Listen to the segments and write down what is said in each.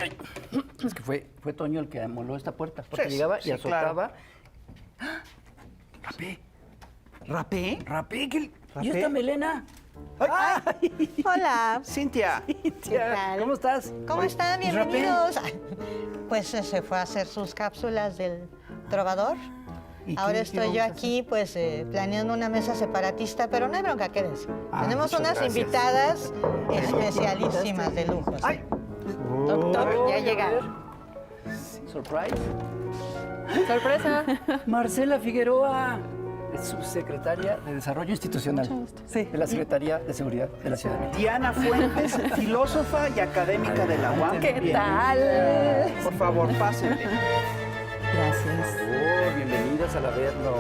Ay, es que fue Toño el que amoló esta puerta, porque Sí, llegaba sí, y azotaba. claro. ¡Rapé! ¿Rapé? ¡Rapé! ¿Y ¿Rapé? esta melena? ¡Ay! Hola. Cintia. Cintia, tal? ¿cómo estás? ¿Cómo están? ¿Y Rapé? Bienvenidos. Pues se fue a hacer sus cápsulas del trovador. ¿Y Ahora qué estoy yo vamos a aquí, pues, planeando una mesa separatista, pero no hay bronca, quédense. Tenemos muchas unas gracias. invitadas especialísimas de lujo. ¡Ay! Toc, toc, ya llegaron. Surprise. ¡Sorpresa! Marcela Figueroa es subsecretaria de Desarrollo Institucional de la Secretaría de Seguridad de la Ciudad de México. Diana Fuentes, filósofa y académica de la UAM. ¿Qué Bien. tal? Por favor, pásenle. Gracias. Oh, bienvenidas al Averno.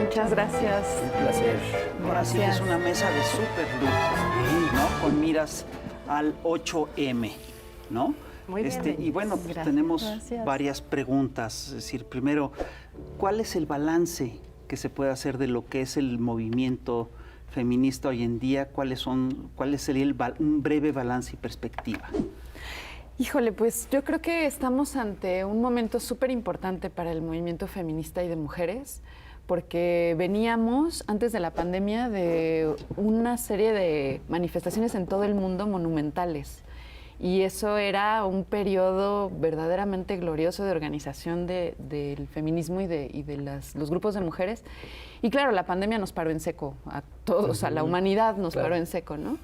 Muchas gracias. Un placer. Ahora sí que es una mesa de súper lujo, ¿no? Con miras al 8M, ¿no? Muy bien. Y bueno, pues Gracias. tenemos Gracias. varias preguntas. Es decir, primero, ¿cuál es el balance que se puede hacer de lo que es el movimiento feminista hoy en día? ¿Cuál sería un breve balance y perspectiva? Híjole, pues yo creo que estamos ante un momento súper importante para el movimiento feminista y de mujeres, porque veníamos antes de la pandemia de una serie de manifestaciones en todo el mundo monumentales. Y eso era un periodo verdaderamente glorioso de organización del feminismo y de los grupos de mujeres. Y claro, la pandemia nos paró en seco, a todos, a la humanidad nos paró en seco, ¿no?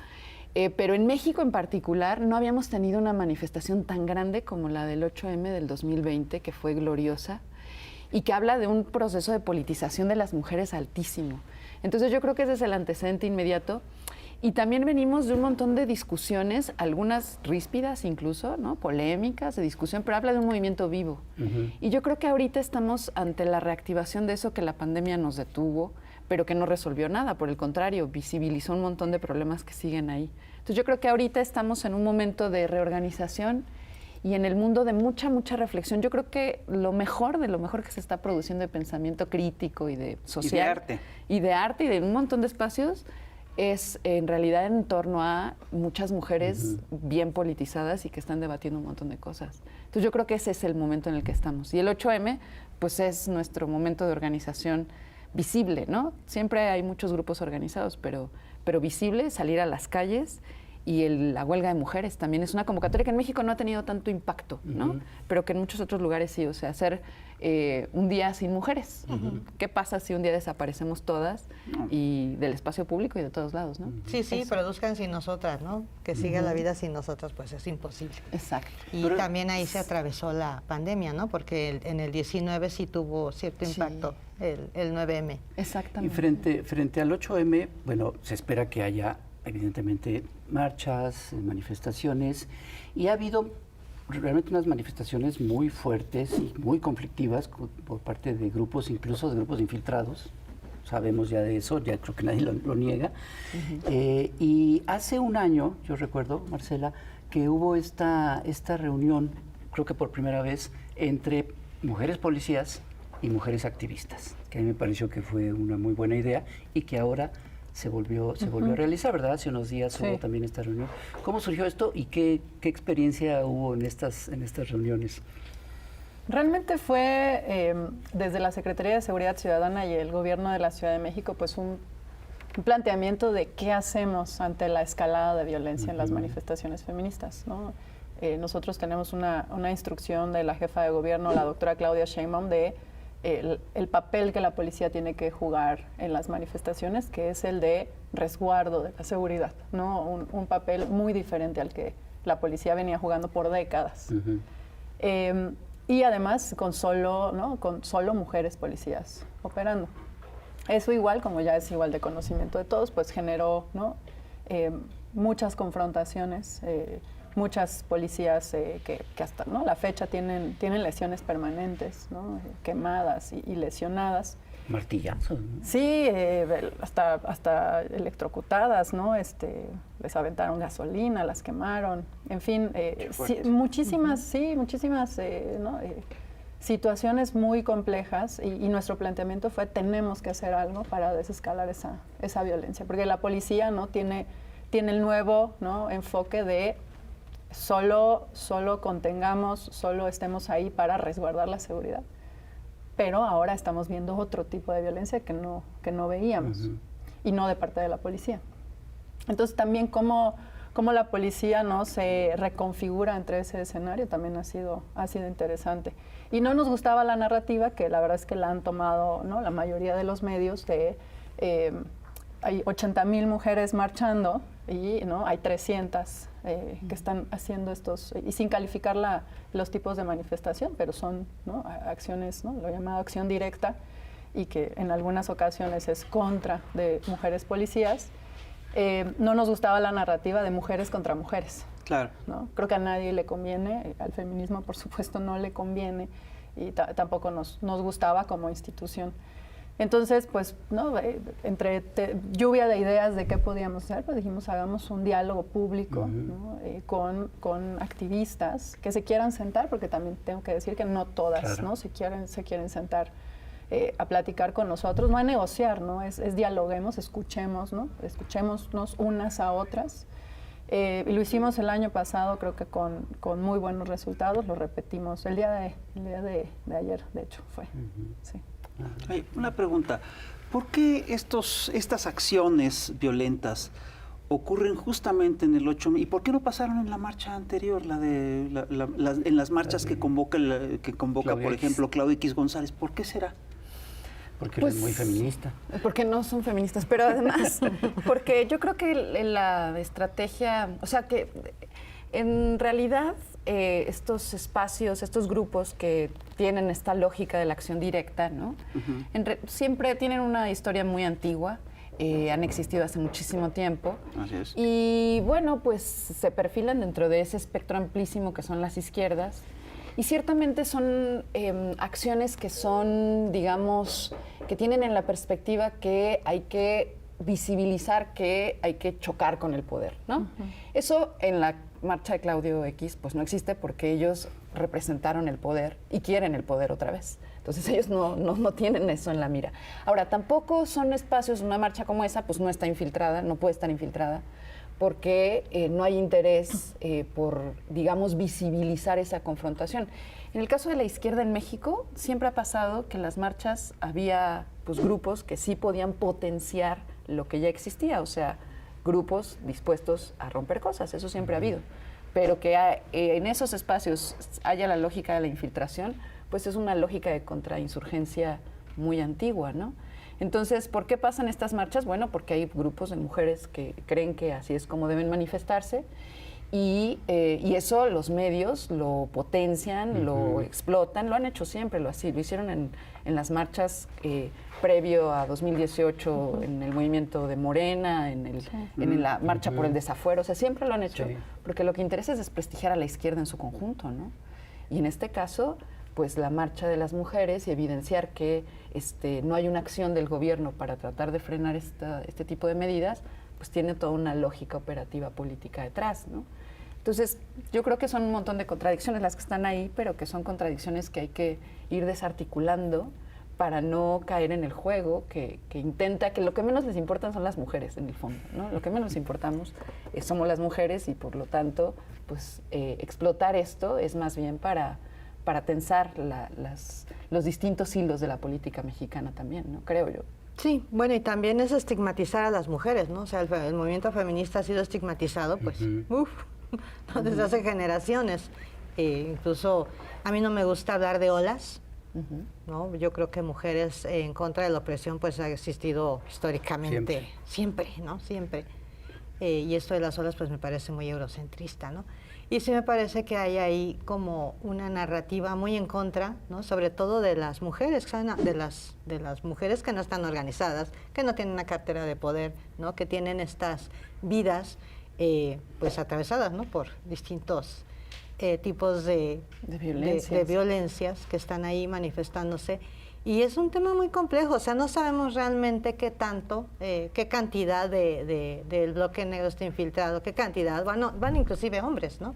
Pero en México en particular no habíamos tenido una manifestación tan grande como la del 8M del 2020, que fue gloriosa, y que habla de un proceso de politización de las mujeres altísimo. Entonces yo creo que ese es el antecedente inmediato. Y también venimos de un montón de discusiones, algunas ríspidas incluso, ¿no? Polémicas, de discusión, pero habla de un movimiento vivo. Y yo creo que ahorita estamos ante la reactivación de eso que la pandemia nos detuvo, pero que no resolvió nada, por el contrario, visibilizó un montón de problemas que siguen ahí. Entonces yo creo que ahorita estamos en un momento de reorganización y en el mundo de mucha reflexión. Yo creo que lo mejor de lo mejor que se está produciendo de pensamiento crítico y de social. Y de arte. Y de arte y de un montón de espacios es en realidad en torno a muchas mujeres bien politizadas y que están debatiendo un montón de cosas. Entonces yo creo que ese es el momento en el que estamos. Y el 8M, pues es nuestro momento de organización visible, ¿no? Siempre hay muchos grupos organizados, pero visible, salir a las calles. Y la huelga de mujeres también es una convocatoria que en México no ha tenido tanto impacto, ¿no? Pero que en muchos otros lugares sí, o sea, hacer un día sin mujeres. ¿Qué pasa si un día desaparecemos todas y del espacio público y de todos lados, ¿no? Sí, produzcan sin nosotras, ¿no? Que siga la vida sin nosotras, pues es imposible. Exacto. Y también ahí se atravesó la pandemia, ¿no? Porque en el 19 sí tuvo cierto impacto el 9M. Exactamente. Y frente al 8M, bueno, se espera que haya evidentemente marchas, manifestaciones, y ha habido realmente unas manifestaciones muy fuertes y muy conflictivas por parte de grupos, incluso de grupos infiltrados. Sabemos ya de eso, ya creo que nadie lo niega. Y hace un año, yo recuerdo, Marcela, que hubo esta reunión, creo que por primera vez, entre mujeres policías y mujeres activistas, que a mí me pareció que fue una muy buena idea y que ahora se volvió a realizar, ¿verdad? Hace unos días hubo también esta reunión. ¿Cómo surgió esto y qué experiencia hubo en estas reuniones? Realmente fue desde la Secretaría de Seguridad Ciudadana y el Gobierno de la Ciudad de México, pues un planteamiento de qué hacemos ante la escalada de violencia en las manifestaciones feministas, ¿no? Nosotros tenemos una instrucción de la jefa de gobierno, la doctora Claudia Sheinbaum, de el papel que la policía tiene que jugar en las manifestaciones, que es el de resguardo de la seguridad, ¿no? Un papel muy diferente al que la policía venía jugando por décadas. Y además con solo mujeres policías operando. Eso igual, como ya es igual de conocimiento de todos, pues generó, ¿no? Muchas confrontaciones, muchas policías que hasta la fecha tienen lesiones permanentes, ¿no? Quemadas y lesionadas. Martillazos, ¿no? Sí, hasta electrocutadas, ¿no? Les aventaron gasolina, las quemaron, en fin, muchísimas situaciones muy complejas y nuestro planteamiento fue tenemos que hacer algo para desescalar esa violencia, porque la policía no tiene el nuevo, ¿no? enfoque de solo contengamos, solo estemos ahí para resguardar la seguridad. Pero ahora estamos viendo otro tipo de violencia que no veíamos, y no de parte de la policía. Entonces también cómo la policía, ¿no?, se reconfigura entre ese escenario también ha sido interesante. Y no nos gustaba la narrativa, que la verdad es que la han tomado, ¿no?, la mayoría de los medios, de hay 80,000 mujeres marchando y, ¿no?, hay 300 que están haciendo estos, y sin calificar los tipos de manifestación, pero son, ¿no?, acciones, ¿no?, lo llamado acción directa, y que en algunas ocasiones es contra de mujeres policías. No nos gustaba la narrativa de mujeres contra mujeres. Claro. ¿No? Creo que a nadie le conviene, al feminismo por supuesto no le conviene, y tampoco nos gustaba como institución. Entonces, pues, ¿no?, entre lluvia de ideas de qué podíamos hacer, pues dijimos, hagamos un diálogo público, ¿no?, con activistas que se quieran sentar, porque también tengo que decir que no todas, claro, ¿no?, se quieren sentar a platicar con nosotros, no a negociar, ¿no? Es dialoguemos, escuchemos, ¿no? Escuchémonos unas a otras. Y lo hicimos el año pasado, creo que con muy buenos resultados, lo repetimos el día de ayer, de hecho, fue. Sí. Una pregunta, ¿por qué estas acciones violentas ocurren justamente en el 8M? ¿Y por qué no pasaron en la marcha anterior, en las marchas que convoca, por ejemplo, Claudia X González? ¿Por qué será? Porque es muy feminista. Porque no son feministas, pero además, porque yo creo que la estrategia, o sea, que en realidad estos espacios, estos grupos que tienen esta lógica de la acción directa, ¿no? Siempre tienen una historia muy antigua, han existido hace muchísimo tiempo. Así es. Y bueno, pues se perfilan dentro de ese espectro amplísimo que son las izquierdas. Y ciertamente son acciones que son, digamos, que tienen en la perspectiva que hay que visibilizar, que hay que chocar con el poder, ¿no? Eso en la marcha de Claudio X pues no existe, porque ellos representaron el poder y quieren el poder otra vez. Entonces ellos no tienen eso en la mira. Ahora, tampoco son espacios, una marcha como esa pues no está infiltrada, no puede estar infiltrada, porque no hay interés por, digamos, visibilizar esa confrontación. En el caso de la izquierda en México, siempre ha pasado que en las marchas había pues, grupos que sí podían potenciar lo que ya existía, o sea, grupos dispuestos a romper cosas, eso siempre ha habido. Pero que en esos espacios haya la lógica de la infiltración, pues es una lógica de contrainsurgencia muy antigua, ¿no? Entonces, ¿por qué pasan estas marchas? Bueno, porque hay grupos de mujeres que creen que así es como deben manifestarse, y eso los medios lo potencian, lo explotan, lo han hecho siempre, lo hicieron en las marchas previo a 2018, en el movimiento de Morena, en la marcha por el desafuero, o sea, siempre lo han hecho, porque lo que interesa es desprestigiar a la izquierda en su conjunto, ¿no? Y en este caso, pues la marcha de las mujeres y evidenciar que no hay una acción del gobierno para tratar de frenar este tipo de medidas, pues tiene toda una lógica operativa política detrás, ¿no? Entonces, yo creo que son un montón de contradicciones las que están ahí, pero que son contradicciones que hay que ir desarticulando para no caer en el juego que intenta, que lo que menos les importan son las mujeres en el fondo, ¿no? Lo que menos les importamos somos las mujeres, y por lo tanto, pues explotar esto es más bien para tensar los distintos hilos de la política mexicana también, ¿no? Creo yo. Sí, bueno, y también es estigmatizar a las mujeres, ¿no? O sea, el movimiento feminista ha sido estigmatizado, pues, desde hace generaciones. Incluso a mí no me gusta hablar de olas, ¿no? Yo creo que mujeres en contra de la opresión, pues, ha existido históricamente, siempre, ¿no? Siempre. Y esto de las olas, pues, me parece muy eurocentrista, ¿no? Y sí me parece que hay ahí como una narrativa muy en contra, ¿no? Sobre todo de las mujeres, de las mujeres que no están organizadas, que no tienen una cartera de poder, ¿no? Que tienen estas vidas pues atravesadas, ¿no? Por distintos tipos de violencias que están ahí manifestándose. Y es un tema muy complejo, o sea, no sabemos realmente qué tanto, qué cantidad del bloque negro está infiltrado, qué cantidad, van inclusive hombres, ¿no?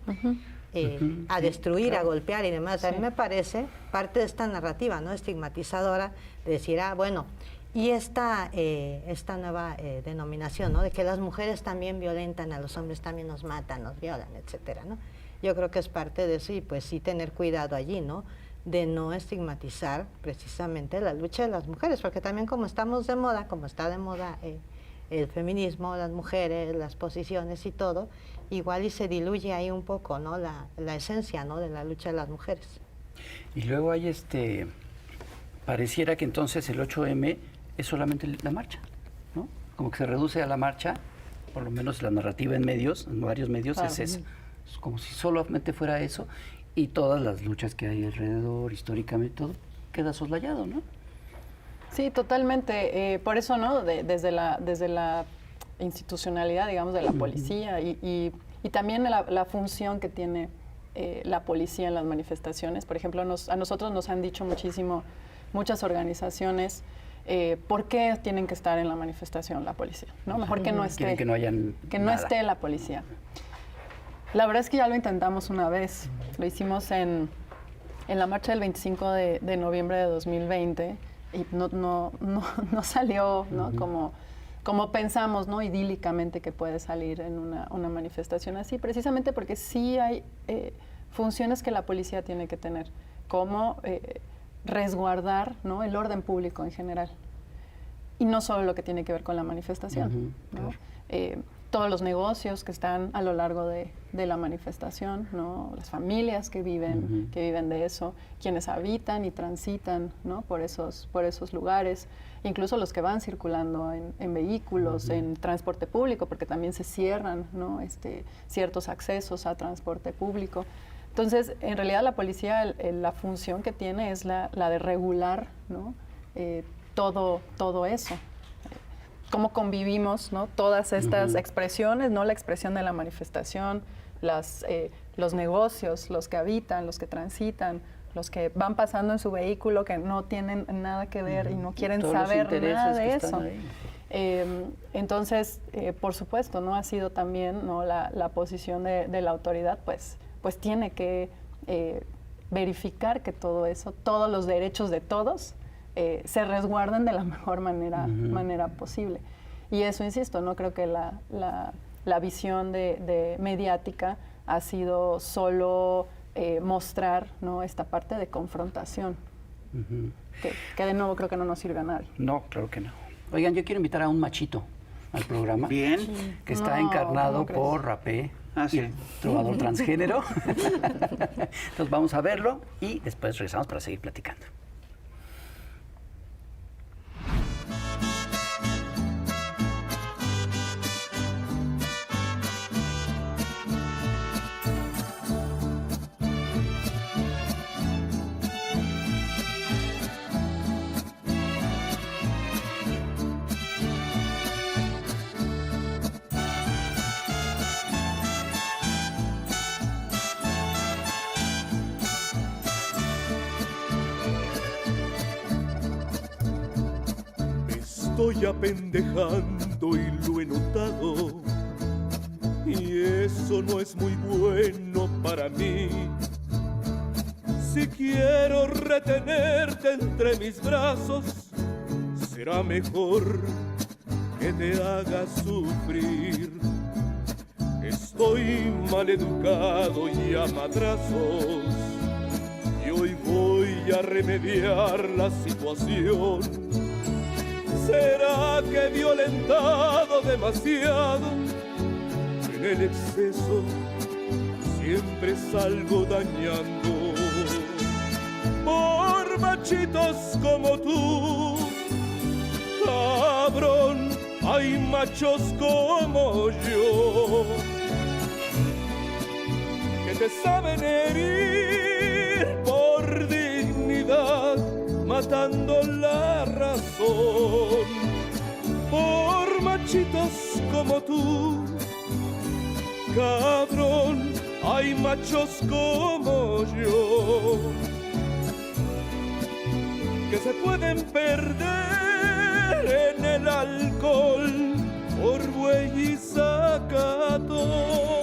A destruir, a golpear y demás. A mí me parece parte de esta narrativa, ¿no? Estigmatizadora, de decir, bueno, y esta nueva denominación, ¿no? De que las mujeres también violentan a los hombres, también nos matan, nos violan, etcétera, ¿no? yo creo que es parte de eso y pues sí tener cuidado allí, ¿no? De no estigmatizar precisamente la lucha de las mujeres, porque también como estamos de moda, como está de moda el feminismo, las mujeres, las posiciones y todo, igual y se diluye ahí un poco, ¿no? La esencia, ¿no? De la lucha de las mujeres. Y luego hay pareciera que entonces el 8M es solamente la marcha, ¿no? Como que se reduce a la marcha, por lo menos la narrativa en medios, en varios medios es eso. Es como si solamente fuera eso y todas las luchas que hay alrededor, históricamente, todo queda soslayado, ¿no? Sí, totalmente. Por eso, ¿no? Desde la institucionalidad, digamos, de la policía y también la función que tiene la policía en las manifestaciones. Por ejemplo, a nosotros nos han dicho muchísimo, muchas organizaciones, ¿por qué tienen que estar en la manifestación la policía? ¿No? Mejor que no esté. Quieren que no esté la policía. La verdad es que ya lo intentamos una vez. Lo hicimos en la marcha del 25 de noviembre de 2020 y no salió, ¿no? Como pensamos, ¿no? Idílicamente que puede salir en una manifestación así, precisamente porque sí hay funciones que la policía tiene que tener, como resguardar, ¿no? El orden público en general. Y no solo lo que tiene que ver con la manifestación, ¿no? Claro. Todos los negocios que están a lo largo de la manifestación, ¿no? Las familias que viven de eso, quienes habitan y transitan, ¿no? por esos lugares, incluso los que van circulando en vehículos, en transporte público, porque también se cierran, ¿no? Ciertos accesos a transporte público. Entonces, en realidad la policía, la función que tiene es la de regular, ¿no? Todo eso. Cómo convivimos, ¿no? Todas estas expresiones, ¿no? La expresión de la manifestación, los negocios, los que habitan, los que transitan, los que van pasando en su vehículo que no tienen nada que ver y no quieren saber nada de eso. Entonces, por supuesto, ¿no? Ha sido también, ¿no? la posición de la autoridad, pues tiene que verificar que todo eso, todos los derechos de todos, se resguarden de la mejor manera posible. Y eso, insisto, no creo que la visión de mediática ha sido solo mostrar, ¿no? Esta parte de confrontación, que de nuevo creo que no nos sirve a nadie. No, claro que no. Oigan, yo quiero invitar a un machito al programa. Bien. Que está encarnado por Rapé, sí. el trovador transgénero. Entonces vamos a verlo y después regresamos para seguir platicando. Estoy apendejando y lo he notado, y eso no es muy bueno para mí. Si quiero retenerte entre mis brazos, será mejor que te hagas sufrir. Estoy mal educado y a madrazos, y hoy voy a remediar la situación. ¿Será que he violentado demasiado? En el exceso siempre salgo dañando. Por machitos como tú, cabrón, hay machos como yo, que te saben herir por dignidad, matando la razón. Por machitos como tú, cabrón, hay machos como yo, que se pueden perder en el alcohol por buey y zacatón.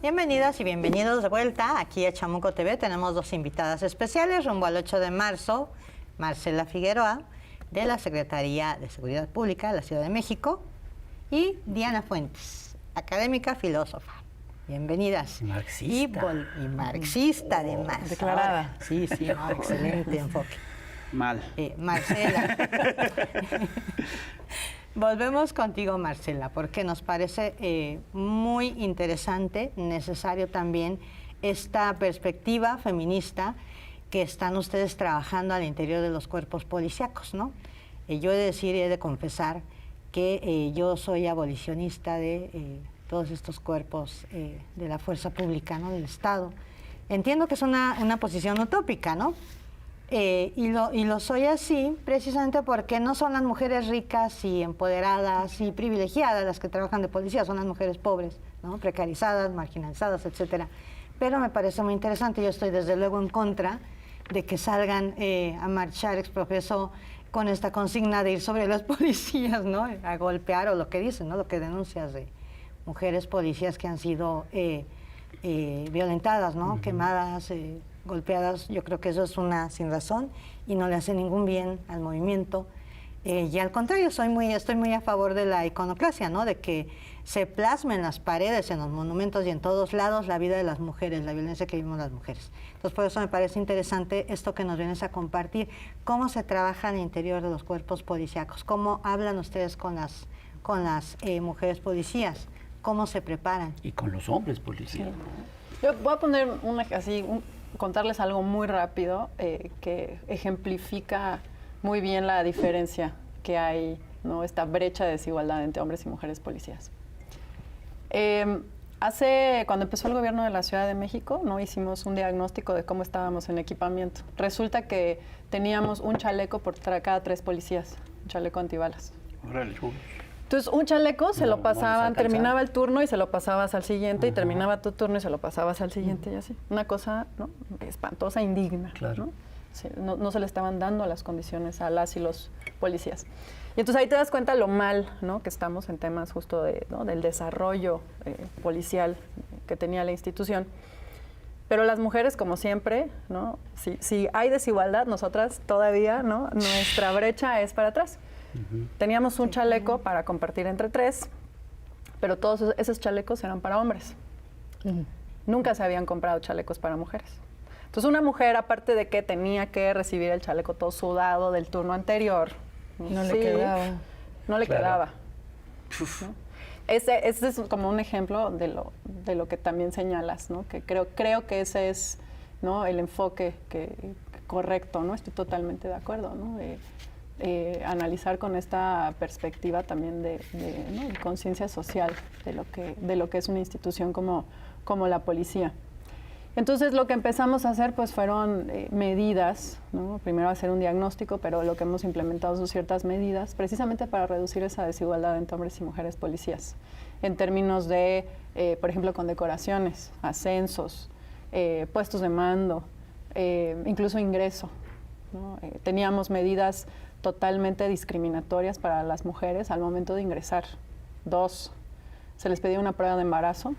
Bienvenidas y bienvenidos de vuelta aquí a Chamuco TV. Tenemos 2 invitadas especiales rumbo al 8 de marzo. Marcela Figueroa, de la Secretaría de Seguridad Pública de la Ciudad de México, y Diana Fuentes, académica filósofa. Bienvenidas. Marxista. Y marxista además. Declarada. Ahora, sí, no, excelente enfoque. Mal. Marcela. Volvemos contigo, Marcela, porque nos parece muy interesante, necesario también, esta perspectiva feminista que están ustedes trabajando al interior de los cuerpos policíacos, ¿no? Yo he de decir y he de confesar que yo soy abolicionista de todos estos cuerpos de la fuerza pública, ¿no? Del Estado. Entiendo que es una posición utópica, ¿no? Y lo soy así precisamente porque no son las mujeres ricas y empoderadas y privilegiadas las que trabajan de policía, son las mujeres pobres, ¿no? Precarizadas, marginalizadas, etcétera. Pero me parece muy interesante, yo estoy desde luego en contra de que salgan a marchar exprofeso con esta consigna de ir sobre los policías, ¿no? A golpear, o lo que dicen, ¿no? Lo que denuncias de mujeres policías que han sido violentadas, ¿no? Quemadas, golpeadas. Yo creo que eso es una sin razón y no le hace ningún bien al movimiento. Y al contrario, estoy muy a favor de la iconoclasia, ¿no? De que se plasme en las paredes, en los monumentos y en todos lados la vida de las mujeres, la violencia que vivimos las mujeres. Entonces, por eso me parece interesante esto que nos vienes a compartir, cómo se trabaja al interior de los cuerpos policíacos, cómo hablan ustedes con las mujeres policías, cómo se preparan. Y con los hombres policías. Yo voy a poner contarles algo muy rápido que ejemplifica muy bien la diferencia que hay, ¿no? Esta brecha de desigualdad entre hombres y mujeres policías. Cuando empezó el gobierno de la Ciudad de México, ¿no? Hicimos un diagnóstico de cómo estábamos en equipamiento. Resulta que teníamos un chaleco por cada 3 policías, un chaleco antibalas. Órale. Entonces, un chaleco se lo No, pasaban, no les terminaba el turno y se lo pasabas al siguiente, y terminaba tu turno y se lo pasabas al siguiente, y así. Una cosa, ¿no? Espantosa, indigna. Claro. ¿no? Sí, no se le estaban dando las condiciones a las y los policías. Y entonces ahí te das cuenta lo mal, ¿no? Que estamos en temas justo del desarrollo policial que tenía la institución. Pero las mujeres, como siempre, ¿no? Si hay desigualdad, nosotras todavía, ¿no? Nuestra brecha es para atrás. Teníamos un chaleco para compartir entre 3, pero todos esos chalecos eran para hombres. Nunca se habían comprado chalecos para mujeres. Entonces, una mujer, aparte de que tenía que recibir el chaleco todo sudado del turno anterior, No le quedaba. No le Claro. quedaba. ¿no? Ese es como un ejemplo de lo que también señalas, ¿no? Que creo que ese es, ¿no? El enfoque correcto, ¿no? Estoy totalmente de acuerdo, ¿no? Analizar con esta perspectiva también de conciencia social de lo que es una institución como la policía. Entonces, lo que empezamos a hacer pues fueron medidas, ¿no? Primero hacer un diagnóstico, pero lo que hemos implementado son ciertas medidas precisamente para reducir esa desigualdad entre hombres y mujeres policías, en términos de, por ejemplo, condecoraciones, ascensos, puestos de mando, incluso ingreso, ¿no? Teníamos medidas totalmente discriminatorias para las mujeres al momento de ingresar. 2, se les pedía una prueba de embarazo.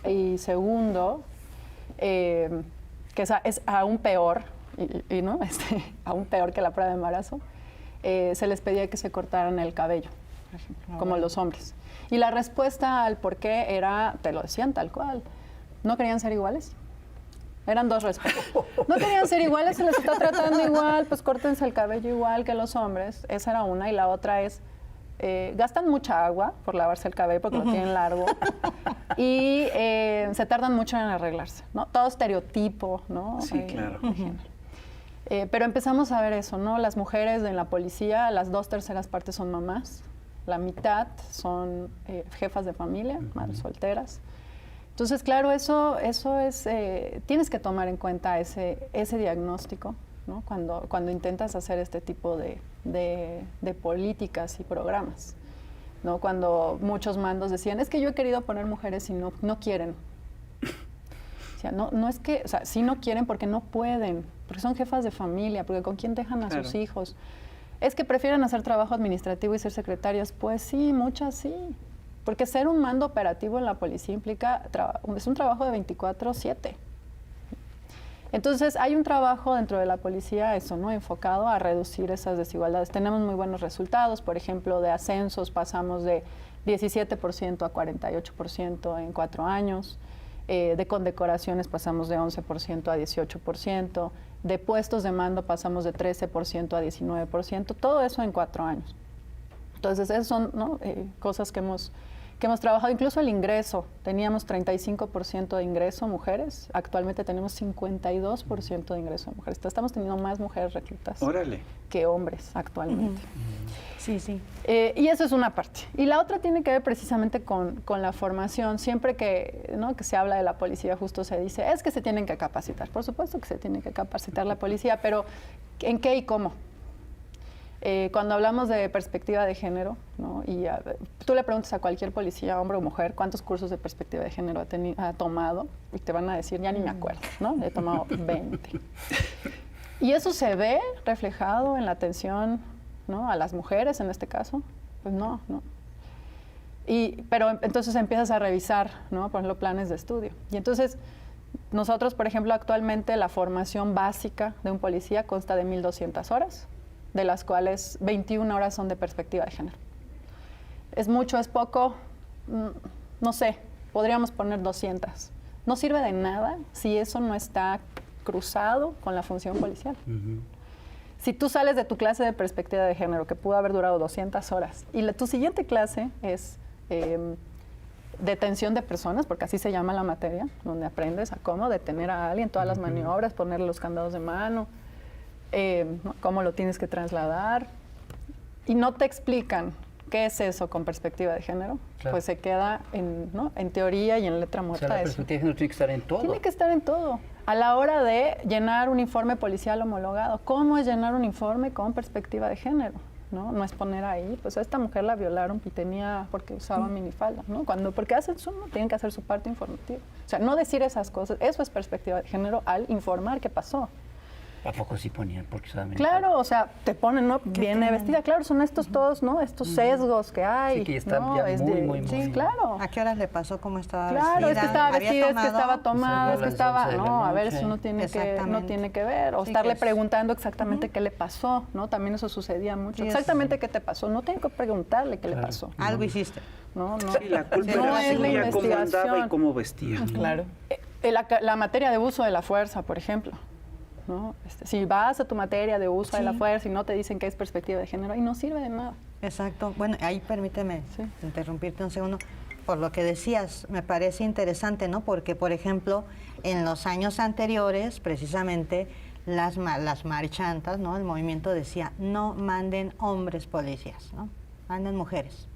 Y segundo, que es aún peor, ¿no? Aún peor que la prueba de embarazo, se les pedía que se cortaran el cabello, por ejemplo, como los hombres. Y la respuesta al por qué era, te lo decían tal cual, no querían ser iguales. Eran 2 respuestas. No querían ser iguales, se les está tratando igual, pues córtense el cabello igual que los hombres. Esa era una. Y la otra es, gastan mucha agua por lavarse el cabello porque lo tienen largo. Y se tardan mucho en arreglarse, ¿no? Todo estereotipo, ¿no? Sí, claro. Pero empezamos a ver eso, ¿no? Las mujeres en la policía, las 2/3 partes son mamás, la mitad son jefas de familia, madres solteras. Entonces, claro, eso es, tienes que tomar en cuenta ese diagnóstico, ¿no? Cuando intentas hacer este tipo de políticas y programas, ¿no? Cuando muchos mandos decían, es que yo he querido poner mujeres y no quieren. O sea, no es que, o sea, sí no quieren porque no pueden, porque son jefas de familia, porque con quién dejan a sus hijos. Es que prefieren hacer trabajo administrativo y ser secretarias. Pues sí, muchas sí. porque ser un mando operativo en la policía implica, es un trabajo de 24/7. Entonces, hay un trabajo dentro de la policía, eso, ¿no?, enfocado a reducir esas desigualdades. Tenemos muy buenos resultados, por ejemplo, de ascensos pasamos de 17% a 48% en 4 años, de condecoraciones pasamos de 11% a 18%, de puestos de mando pasamos de 13% a 19%, todo eso en 4 años. Entonces, esas son, ¿no?, cosas que hemos trabajado. Incluso el ingreso, teníamos 35% de ingreso mujeres, actualmente tenemos 52% de ingreso de mujeres. Entonces, estamos teniendo más mujeres reclutas que hombres actualmente. Sí, sí. Y eso es una parte. Y la otra tiene que ver precisamente con la formación. Siempre que, ¿no?, que se habla de la policía, justo se dice, es que se tienen que capacitar. Por supuesto que se tiene que capacitar la policía, pero ¿en qué y cómo? Cuando hablamos de perspectiva de género, ¿no?, y tú le preguntas a cualquier policía, hombre o mujer, cuántos cursos de perspectiva de género ha tomado, y te van a decir, ya ni me acuerdo, ¿no? He tomado 20. Y eso se ve reflejado en la atención, ¿no?, a las mujeres en este caso. Pues no. Pero entonces empiezas a revisar, ¿no?, por ejemplo, planes de estudio. Y entonces nosotros, por ejemplo, actualmente la formación básica de un policía consta de 1,200 horas, de las cuales 21 horas son de perspectiva de género. ¿Es mucho, es poco? No sé, podríamos poner 200. No sirve de nada si eso no está cruzado con la función policial. Si tú sales de tu clase de perspectiva de género, que pudo haber durado 200 horas, y tu siguiente clase es detención de personas, porque así se llama la materia, donde aprendes a cómo detener a alguien, todas las maniobras, ponerle los candados de mano, cómo lo tienes que trasladar, y no te explican qué es eso con perspectiva de género, pues se queda en teoría y en letra muerta. O sea, la perspectiva de género tiene que estar en todo. Tiene que estar en todo. A la hora de llenar un informe policial homologado, ¿cómo es llenar un informe con perspectiva de género? No es poner ahí, pues a esta mujer la violaron y tenía, porque usaba minifalda, ¿no? Porque hacen eso, ¿no?, tienen que hacer su parte informativa. O sea, no decir esas cosas, eso es perspectiva de género al informar qué pasó. ¿A poco sí ponían? Porque claro, o sea, te ponen, ¿no?, viene vestida, claro, son estos todos, ¿no?, estos sesgos que hay. Sí, que están ¿no? ya muy. Sí, claro. ¿A qué horas le pasó? ¿Cómo estaba Claro, vestida? es que estaba vestida, es que estaba tomada, es que estaba, a a ver, eso no tiene que ver. O Sí, estarle que preguntando exactamente qué le pasó, ¿no? También eso sucedía mucho. Sí, exactamente qué te pasó, no tengo que preguntarle qué le pasó. Algo hiciste. No. Sí, la culpa No era es la suya, cómo andaba investigación. y cómo vestía. Claro. La materia de uso de la fuerza, por ejemplo, ¿no? Si vas a tu materia de uso de la fuerza y no te dicen que es perspectiva de género, y no sirve de nada. Exacto. Bueno, ahí permíteme interrumpirte un segundo. Por lo que decías, me parece interesante, ¿no? Porque, por ejemplo, en los años anteriores, precisamente, las marchantas, ¿no?, el movimiento decía, no manden hombres policías, ¿no? Manden mujeres.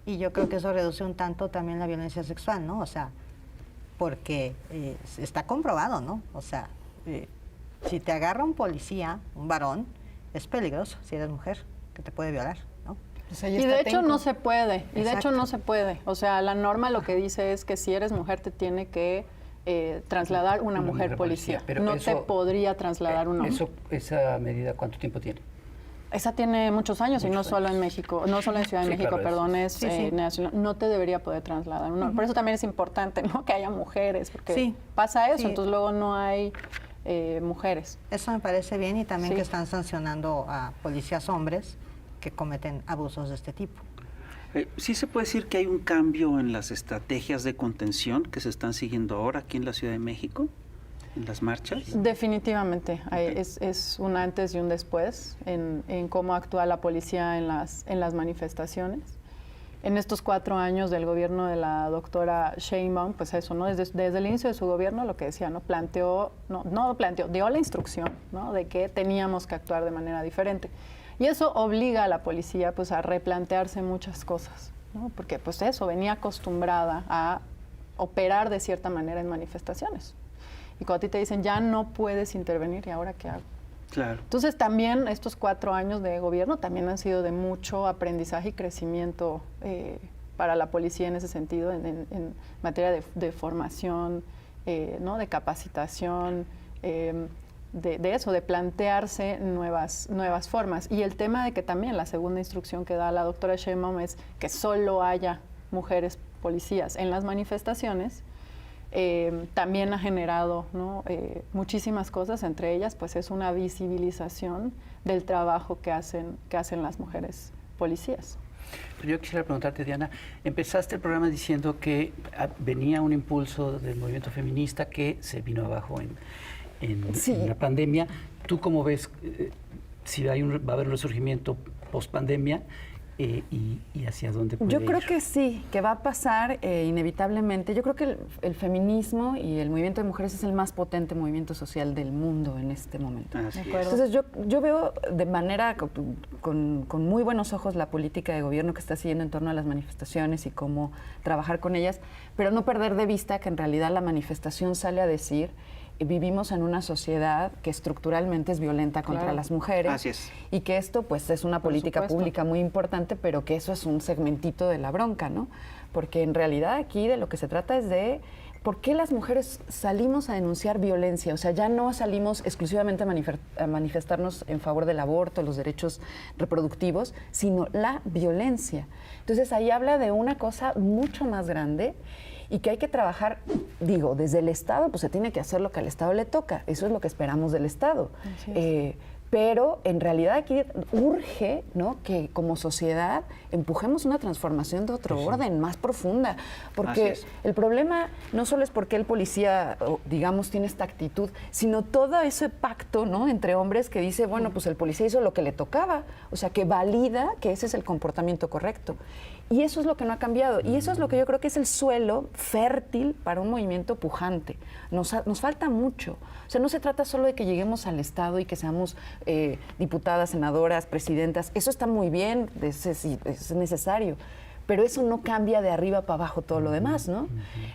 Y yo creo que eso reduce un tanto también la violencia sexual, ¿no? O sea, porque está comprobado, ¿no? O sea, si te agarra un policía, un varón, es peligroso si eres mujer, que te puede violar, ¿no? Pues ahí Y está de hecho Tenco. no se puede, y de hecho Exacto. no se puede. O sea, la norma lo que dice es que si eres mujer te tiene que trasladar una mujer policía. Pero no eso, te podría trasladar un hombre. ¿Esa medida cuánto tiempo tiene? Esa tiene muchos años y no solo en México, no solo en Ciudad de Sí, México, claro, perdón, es Sí, sí. nacional. No te debería poder trasladar un hombre. Por eso también es importante, ¿no?, que haya mujeres, porque Sí. pasa eso, Sí. entonces luego no hay mujeres. Eso me parece bien y también Sí. que están sancionando a policías hombres que cometen abusos de este tipo. Sí se puede decir que hay un cambio en las estrategias de contención que se están siguiendo ahora aquí en la Ciudad de México, en las marchas. Definitivamente, es un antes y un después en cómo actúa la policía en las manifestaciones. En estos 4 años del gobierno de la doctora Sheinbaum, pues eso, ¿no? Desde el inicio de su gobierno, lo que decía, ¿no? Dio la instrucción, ¿no?, de que teníamos que actuar de manera diferente. Y eso obliga a la policía, pues, a replantearse muchas cosas, ¿no? Porque, pues, eso, venía acostumbrada a operar de cierta manera en manifestaciones. Y cuando a ti te dicen, ya no puedes intervenir, ¿y ahora qué hago? Claro. Entonces también estos 4 años de gobierno también han sido de mucho aprendizaje y crecimiento para la policía en ese sentido, en materia de formación, ¿no?, de capacitación, de eso, de plantearse nuevas formas. Y el tema de que también la segunda instrucción que da la doctora Sheinbaum es que solo haya mujeres policías en las manifestaciones, también ha generado, ¿no? Muchísimas cosas, entre ellas pues es una visibilización del trabajo que hacen las mujeres policías. Pero yo quisiera preguntarte, Diana, empezaste el programa diciendo que venía un impulso del movimiento feminista que se vino abajo en la pandemia. ¿Tú cómo ves si va a haber un resurgimiento post-pandemia? Y hacia dónde puede Yo creo ir. que sí, que va a pasar inevitablemente. Yo creo que el feminismo y el movimiento de mujeres es el más potente movimiento social del mundo en este momento. Así es. Entonces yo veo de manera con muy buenos ojos la política de gobierno que está siguiendo en torno a las manifestaciones y cómo trabajar con ellas, pero no perder de vista que en realidad la manifestación sale a decir vivimos en una sociedad que estructuralmente es violenta contra las mujeres. Así es. Y que esto pues es una política pública muy importante, pero que eso es un segmentito de la bronca, ¿no? Porque en realidad aquí de lo que se trata es de por qué las mujeres salimos a denunciar violencia. O sea, ya no salimos exclusivamente a manifestarnos en favor del aborto, los derechos reproductivos, sino la violencia. Entonces ahí habla de una cosa mucho más grande y que hay que trabajar, digo, desde el Estado, pues se tiene que hacer lo que al Estado le toca. Eso es lo que esperamos del Estado. Pero en realidad aquí urge, ¿no?, que como sociedad empujemos una transformación de otro orden, más profunda. Porque el problema no solo es porque el policía, digamos, tiene esta actitud, sino todo ese pacto, ¿no?, entre hombres que dice, bueno, pues el policía hizo lo que le tocaba. O sea, que valida que ese es el comportamiento correcto. Y eso es lo que no ha cambiado. Y eso es lo que yo creo que es el suelo fértil para un movimiento pujante. Nos falta mucho. O sea, no se trata solo de que lleguemos al Estado y que seamos diputadas, senadoras, presidentas. Eso está muy bien, es necesario. Pero eso no cambia de arriba para abajo todo lo demás, ¿no?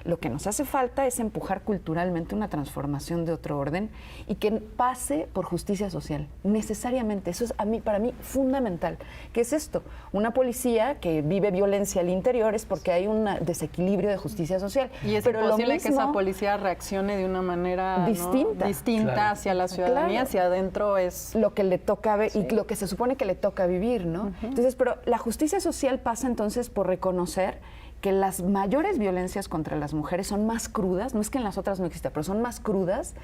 Lo que nos hace falta es empujar culturalmente una transformación de otro orden y que pase por justicia social, necesariamente. Eso es para mí fundamental. ¿Qué es esto? Una policía que vive violencia al interior es porque hay un desequilibrio de justicia social. Y es imposible que esa policía reaccione de una manera distinta claro, hacia la ciudadanía, hacia adentro es lo que le toca ver y lo que se supone que le toca vivir, ¿no? Entonces, pero la justicia social pasa entonces por reconocer que las mayores violencias contra las mujeres son más crudas, no es que en las otras no exista, pero son más crudas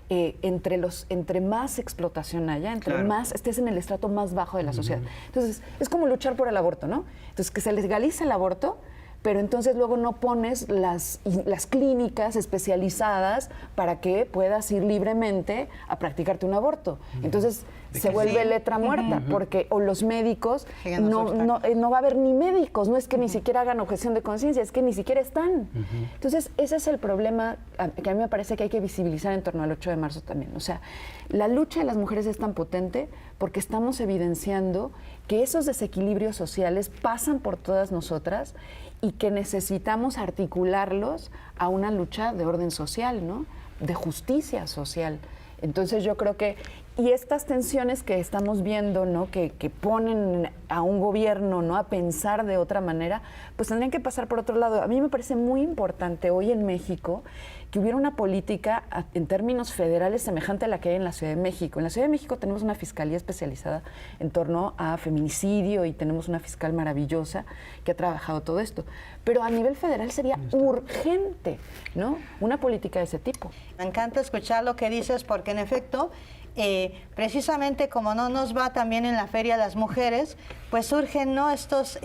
entre más explotación haya, más estés en el estrato más bajo de la sociedad. Entonces, es como luchar por el aborto, ¿no? Entonces, que se legalice el aborto, pero entonces luego no pones las clínicas especializadas para que puedas ir libremente a practicarte un aborto. Entonces se vuelve letra muerta, porque o los médicos, no va a haber ni médicos, no es que ni siquiera hagan objeción de conciencia, es que ni siquiera están. Entonces ese es el problema que a mí me parece que hay que visibilizar en torno al 8 de marzo también. O sea, la lucha de las mujeres es tan potente porque estamos evidenciando que esos desequilibrios sociales pasan por todas nosotras y que necesitamos articularlos a una lucha de orden social, ¿no?, de justicia social. Entonces yo creo que, y estas tensiones que estamos viendo, ¿no?, que ponen a un gobierno, ¿no?, a pensar de otra manera, pues tendrían que pasar por otro lado. A mí me parece muy importante hoy en México que hubiera una política en términos federales semejante a la que hay en la Ciudad de México. En la Ciudad de México tenemos una fiscalía especializada en torno a feminicidio y tenemos una fiscal maravillosa que ha trabajado todo esto. Pero a nivel federal sería urgente, ¿no?, una política de ese tipo. Me encanta escuchar lo que dices porque en efecto, precisamente como no nos va también en la Feria las Mujeres, pues surgen, ¿no?, estos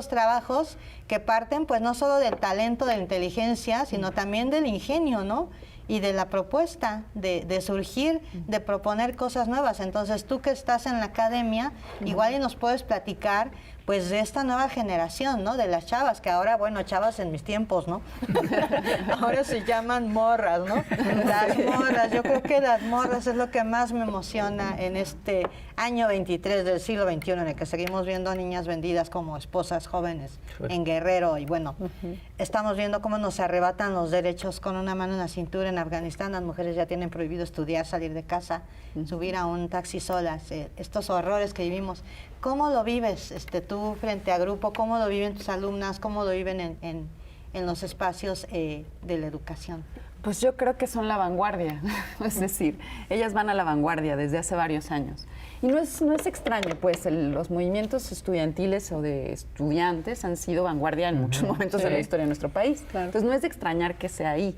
trabajos que parten pues no solo del talento, de la inteligencia, sino también del ingenio, ¿no?, y de la propuesta de surgir, de proponer cosas nuevas. Entonces tú que estás en la academia, igual y nos puedes platicar pues de esta nueva generación, ¿no?, de las chavas, que ahora, bueno, chavas en mis tiempos, ¿no? Ahora se llaman morras, ¿no? Las morras, yo creo que las morras es lo que más me emociona en este año 23 del siglo XXI, en el que seguimos viendo a niñas vendidas como esposas jóvenes en Guerrero, y bueno, estamos viendo cómo nos arrebatan los derechos con una mano en la cintura. En Afganistán las mujeres ya tienen prohibido estudiar, salir de casa, subir a un taxi solas, estos horrores que vivimos. ¿Cómo lo vives tú frente a grupo? ¿Cómo lo viven tus alumnas? ¿Cómo lo viven en los espacios de la educación? Pues yo creo que son la vanguardia, es decir, ellas van a la vanguardia desde hace varios años. Y no es extraño, pues los movimientos estudiantiles o de estudiantes han sido vanguardia en muchos momentos de la historia de nuestro país. Claro. Entonces no es de extrañar que sea ahí,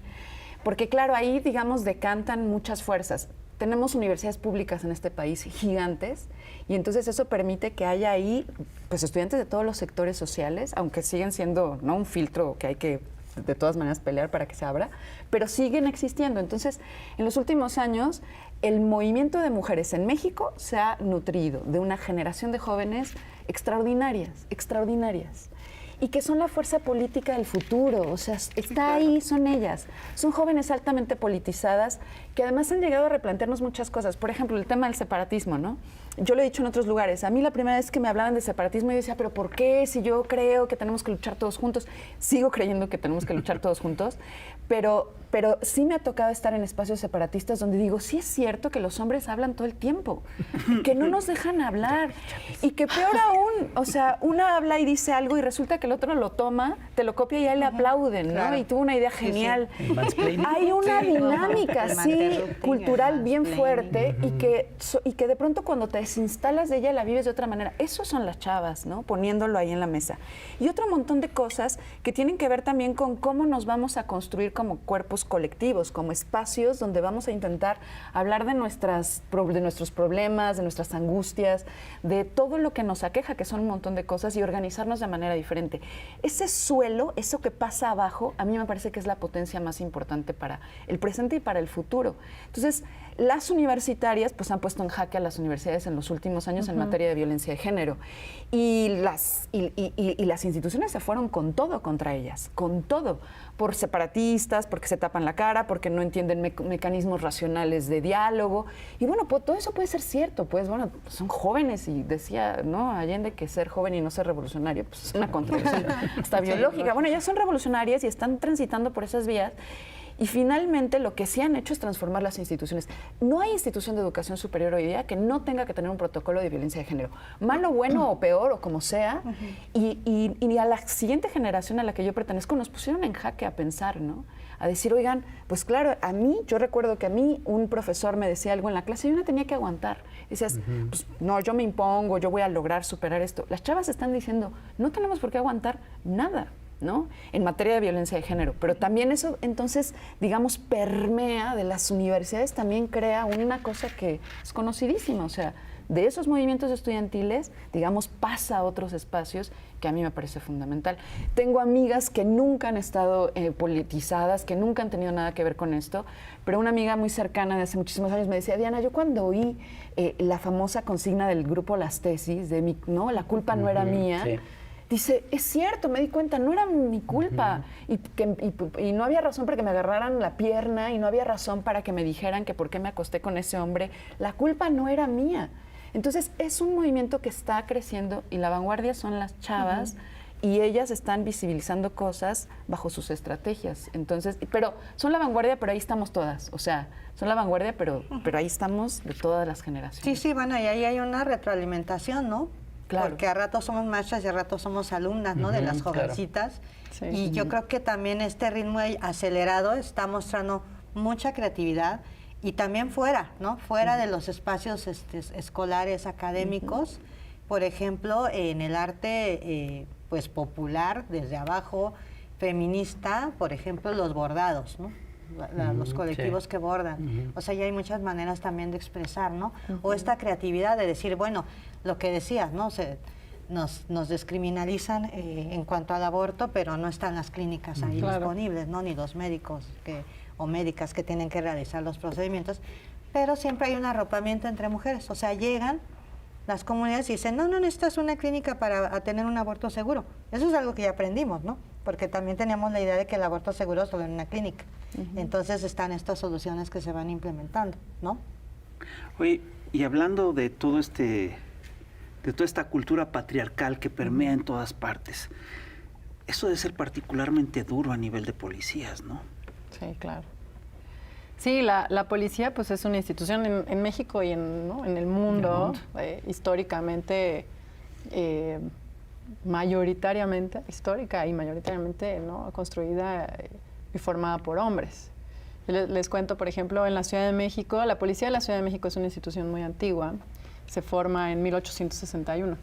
porque claro, ahí digamos decantan muchas fuerzas. Tenemos universidades públicas en este país gigantes y entonces eso permite que haya ahí pues estudiantes de todos los sectores sociales, aunque siguen siendo no un filtro que hay que de todas maneras pelear para que se abra, pero siguen existiendo. Entonces, en los últimos años, el movimiento de mujeres en México se ha nutrido de una generación de jóvenes extraordinarias, extraordinarias, y que son la fuerza política del futuro, o sea, está ahí, son ellas. Son jóvenes altamente politizadas que además han llegado a replantearnos muchas cosas. Por ejemplo, el tema del separatismo, ¿no? Yo lo he dicho en otros lugares. A mí la primera vez que me hablaban de separatismo yo decía, ¿pero por qué? Si yo creo que tenemos que luchar todos juntos. Sigo creyendo que tenemos que luchar todos juntos, pero sí me ha tocado estar en espacios separatistas donde digo, sí es cierto que los hombres hablan todo el tiempo, que no nos dejan hablar y que peor aún, o sea, una habla y dice algo y resulta que el otro lo toma, te lo copia y a él le aplauden, ¿no? Claro. Y tuvo una idea genial. El mansplaining. Hay una dinámica El así mansplaining. cultural bien El fuerte y que de pronto cuando te desinstalas de ella la vives de otra manera. Eso son las chavas, ¿no? Poniéndolo ahí en la mesa. Y otro montón de cosas que tienen que ver también con cómo nos vamos a construir como cuerpos colectivos, como espacios donde vamos a intentar hablar de nuestros problemas, de nuestras angustias, de todo lo que nos aqueja, que son un montón de cosas, y organizarnos de manera diferente. Ese suelo, eso que pasa abajo, a mí me parece que es la potencia más importante para el presente y para el futuro. Entonces, las universitarias pues han puesto en jaque a las universidades en los últimos años en materia de violencia de género y las instituciones se fueron con todo contra ellas, con todo, por separatistas, porque se tapan la cara, porque no entienden mecanismos racionales de diálogo. Y bueno, pues todo eso puede ser cierto, pues bueno, son jóvenes y decía, ¿no? Allende que ser joven y no ser revolucionario, pues es una contradicción hasta biológica. Bueno, ellas son revolucionarias y están transitando por esas vías. Y finalmente lo que sí han hecho es transformar las instituciones. No hay institución de educación superior hoy día que no tenga que tener un protocolo de violencia de género. Malo, bueno o peor o como sea. Y a la siguiente generación a la que yo pertenezco nos pusieron en jaque a pensar, ¿no? A decir, oigan, pues claro, yo recuerdo que a mí un profesor me decía algo en la clase y uno tenía que aguantar. Decías, pues no, yo me impongo, yo voy a lograr superar esto. Las chavas están diciendo, no tenemos por qué aguantar nada, ¿no? En materia de violencia de género. Pero también eso, entonces, digamos, permea de las universidades, también crea una cosa que es conocidísima. O sea, de esos movimientos estudiantiles, digamos, pasa a otros espacios que a mí me parece fundamental. Tengo amigas que nunca han estado politizadas, que nunca han tenido nada que ver con esto, pero una amiga muy cercana de hace muchísimos años me decía, Diana, yo cuando oí la famosa consigna del grupo Las Tesis, de ¿no? La culpa no era mía, sí. Dice, es cierto, me di cuenta, no era mi culpa y no había razón para que me agarraran la pierna y no había razón para que me dijeran que por qué me acosté con ese hombre. La culpa no era mía. Entonces, es un movimiento que está creciendo y la vanguardia son las chavas y ellas están visibilizando cosas bajo sus estrategias. Entonces, pero son la vanguardia, pero ahí estamos todas. O sea, son la vanguardia, pero ahí estamos de todas las generaciones. Sí, bueno, y ahí hay una retroalimentación, ¿no? Claro. Porque a ratos somos maestras y a ratos somos alumnas, ¿no? De las jovencitas. Sí. Y yo creo que también este ritmo acelerado está mostrando mucha creatividad y también fuera, ¿no? Fuera de los espacios escolares, académicos. Por ejemplo, en el arte, pues popular, desde abajo, feminista, por ejemplo, los bordados, ¿no? Los colectivos que bordan. O sea, ya hay muchas maneras también de expresar, ¿no? O esta creatividad de decir, bueno, lo que decías, ¿no? Nos descriminalizan en cuanto al aborto, pero no están las clínicas ahí disponibles, ¿no? Ni los médicos o médicas que tienen que realizar los procedimientos, pero siempre hay un arropamiento entre mujeres. O sea, llegan las comunidades y dicen, no necesitas una clínica para tener un aborto seguro. Eso es algo que ya aprendimos, ¿no? Porque también teníamos la idea de que el aborto seguro es solo en una clínica. Entonces están estas soluciones que se van implementando, ¿no? Oye, y hablando de todo de toda esta cultura patriarcal que permea en todas partes, eso debe ser particularmente duro a nivel de policías, ¿no? Sí, claro. Sí, la policía pues es una institución en México y en el mundo, históricamente, mayoritariamente, histórica y mayoritariamente, ¿no? Construida y formada por hombres. Les cuento, por ejemplo, en la Ciudad de México, la Policía de la Ciudad de México es una institución muy antigua, se forma en 1861.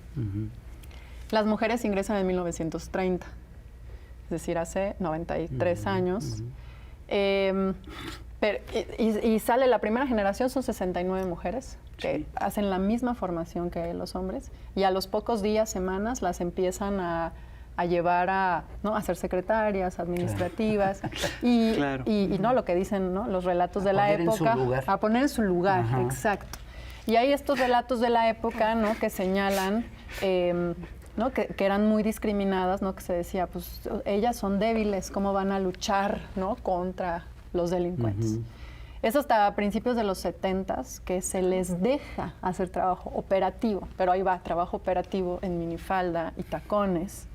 Las mujeres ingresan en 1930, es decir, hace 93 años. Y sale la primera generación, son 69 mujeres que hacen la misma formación que los hombres, y a los pocos días, semanas, las empiezan a llevar a ser secretarias administrativas y no lo que dicen, ¿no?, los relatos de la época, a poner en su lugar. Ajá. Exacto. Y hay estos relatos de la época, ¿no?, que señalan ¿no?, que eran muy discriminadas, ¿no?, que se decía, pues ellas son débiles, ¿cómo van a luchar, ¿no?, contra los delincuentes? Es hasta principios de los 70s que se les deja hacer trabajo operativo, pero ahí va, trabajo operativo en minifalda y tacones,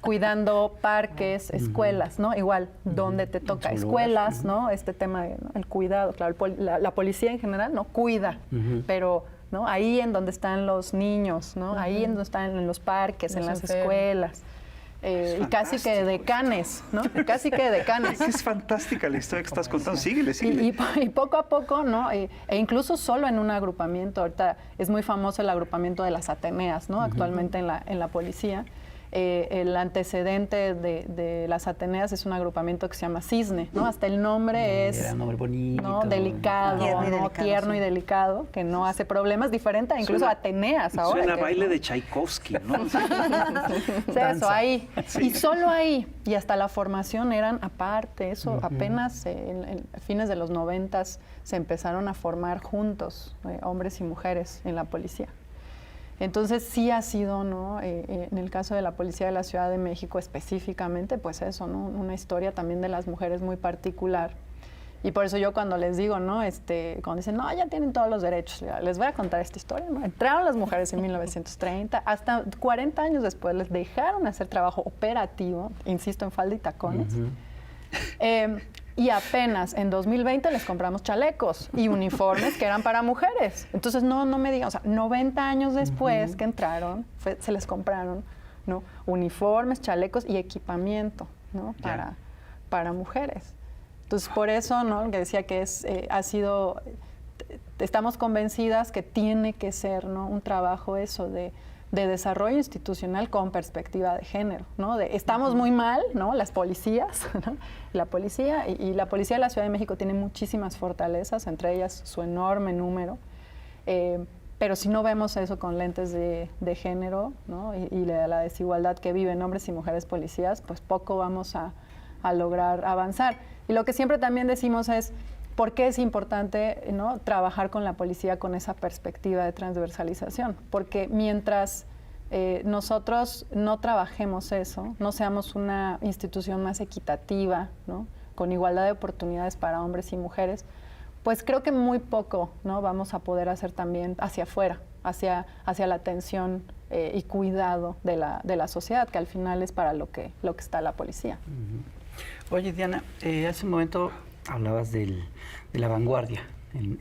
cuidando parques, escuelas, ¿no? Igual, donde te toca, escuelas, ¿no? Este tema de, ¿no?, el cuidado, claro, la policía en general no cuida, pero, ¿no?, ahí en donde están los niños, ¿no? Ahí en donde están en los parques, en las escuelas. Y casi que decanes, ¿no? Casi que decanes. Es fantástica la historia que estás contando. Síguele, síguele. Y poco a poco, ¿no? E incluso solo en un agrupamiento. Ahorita es muy famoso el agrupamiento de las Ateneas, ¿no? Actualmente en la policía. El antecedente de las Ateneas es un agrupamiento que se llama Cisne, ¿no? Hasta el nombre es... Era un nombre bonito. ¿no?, delicado, tierno y delicado, que no hace problemas, diferente a incluso Ateneas ahora. Suena baile de Tchaikovsky, ¿no? Eso, ahí. Sí. Y solo ahí. Y hasta la formación eran aparte. Eso apenas en fines de los 90s se empezaron a formar juntos, hombres y mujeres en la policía. Entonces sí ha sido, ¿no?, en el caso de la Policía de la Ciudad de México específicamente, pues eso, ¿no?, una historia también de las mujeres muy particular. Y por eso yo cuando les digo, ¿no?, cuando dicen, no, ya tienen todos los derechos, les voy a contar esta historia, ¿no? Entraron las mujeres en 1930, hasta 40 años después les dejaron hacer trabajo operativo, insisto, en falda y tacones. Y apenas en 2020 les compramos chalecos y uniformes que eran para mujeres. Entonces, no me digan, o sea, 90 años después que entraron, se les compraron, ¿no?, uniformes, chalecos y equipamiento, ¿no?, para mujeres. Entonces, por eso, ¿no?, que decía que estamos convencidas que tiene que ser, ¿no?, un trabajo eso de desarrollo institucional con perspectiva de género, ¿no? Estamos muy mal, ¿no?, las policías, ¿no?, la policía y la Policía de la Ciudad de México tiene muchísimas fortalezas, entre ellas su enorme número, pero si no vemos eso con lentes de género, ¿no?, y la desigualdad que viven hombres y mujeres policías, pues poco vamos a lograr avanzar. Y lo que siempre también decimos es, ¿por qué es importante, ¿no?, trabajar con la policía con esa perspectiva de transversalización? Porque mientras nosotros no trabajemos eso, no seamos una institución más equitativa, ¿no?, con igualdad de oportunidades para hombres y mujeres, pues creo que muy poco, ¿no?, vamos a poder hacer también hacia afuera, hacia la atención y cuidado de la sociedad, que al final es para lo que está la policía. Oye, Diana, hace un momento hablabas de la vanguardia en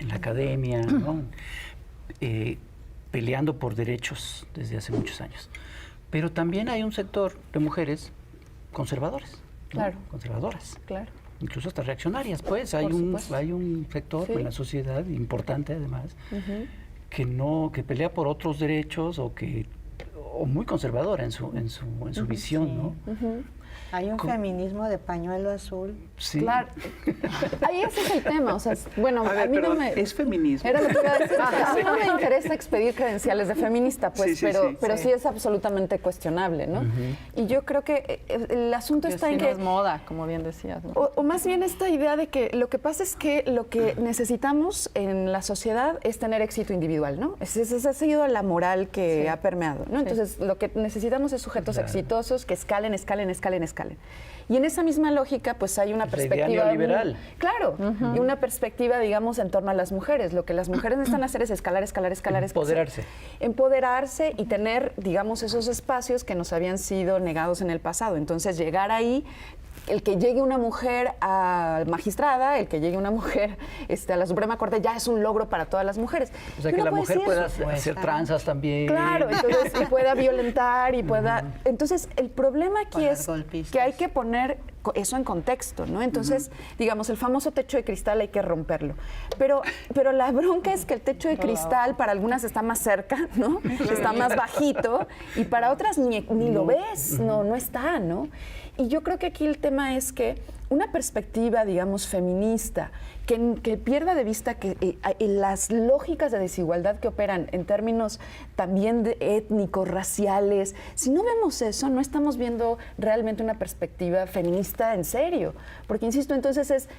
la academia, ¿no?, peleando por derechos desde hace muchos años. Pero también hay un sector de mujeres conservadores, ¿no?, claro, conservadoras, claro, incluso hasta reaccionarias, pues hay un sector en la sociedad importante además que pelea por otros derechos o muy conservadora en su visión, ¿no? Hay un feminismo de pañuelo azul. Sí. Claro. Ahí ese es el tema. O sea, bueno, a mí no me... Es feminismo. Era lo que iba a decir. A mí no me interesa expedir credenciales de feminista, pues, pero sí es absolutamente cuestionable, ¿no? Y yo creo que el asunto está en que... no es moda, como bien decías, ¿no? O más bien esta idea de que lo que pasa es que lo que necesitamos en la sociedad es tener éxito individual, ¿no? Esa ha sido la moral que ha permeado, ¿no? Entonces, lo que necesitamos es sujetos exitosos que escalen. Y en esa misma lógica, pues hay una perspectiva neoliberal. Claro, y una perspectiva, digamos, en torno a las mujeres. Lo que las mujeres necesitan hacer es escalar. Empoderarse y tener, digamos, esos espacios que nos habían sido negados en el pasado. Entonces, llegar ahí, el que llegue una mujer a magistrada, el que llegue una mujer a la Suprema Corte, ya es un logro para todas las mujeres. O sea, que la mujer pueda hacer tranzas también. Claro, entonces, y pueda violentar y pueda... Entonces, el problema aquí es que hay que poner eso en contexto, ¿no? Entonces, digamos, el famoso techo de cristal hay que romperlo. Pero la bronca es que el techo de cristal para algunas está más cerca, ¿no? Está más bajito, y para otras ni lo ves, no está, ¿no? Y yo creo que aquí el tema es que una perspectiva, digamos, feminista, que pierda de vista que las lógicas de desigualdad que operan en términos también étnicos, raciales, si no vemos eso, no estamos viendo realmente una perspectiva feminista en serio. Porque, insisto, entonces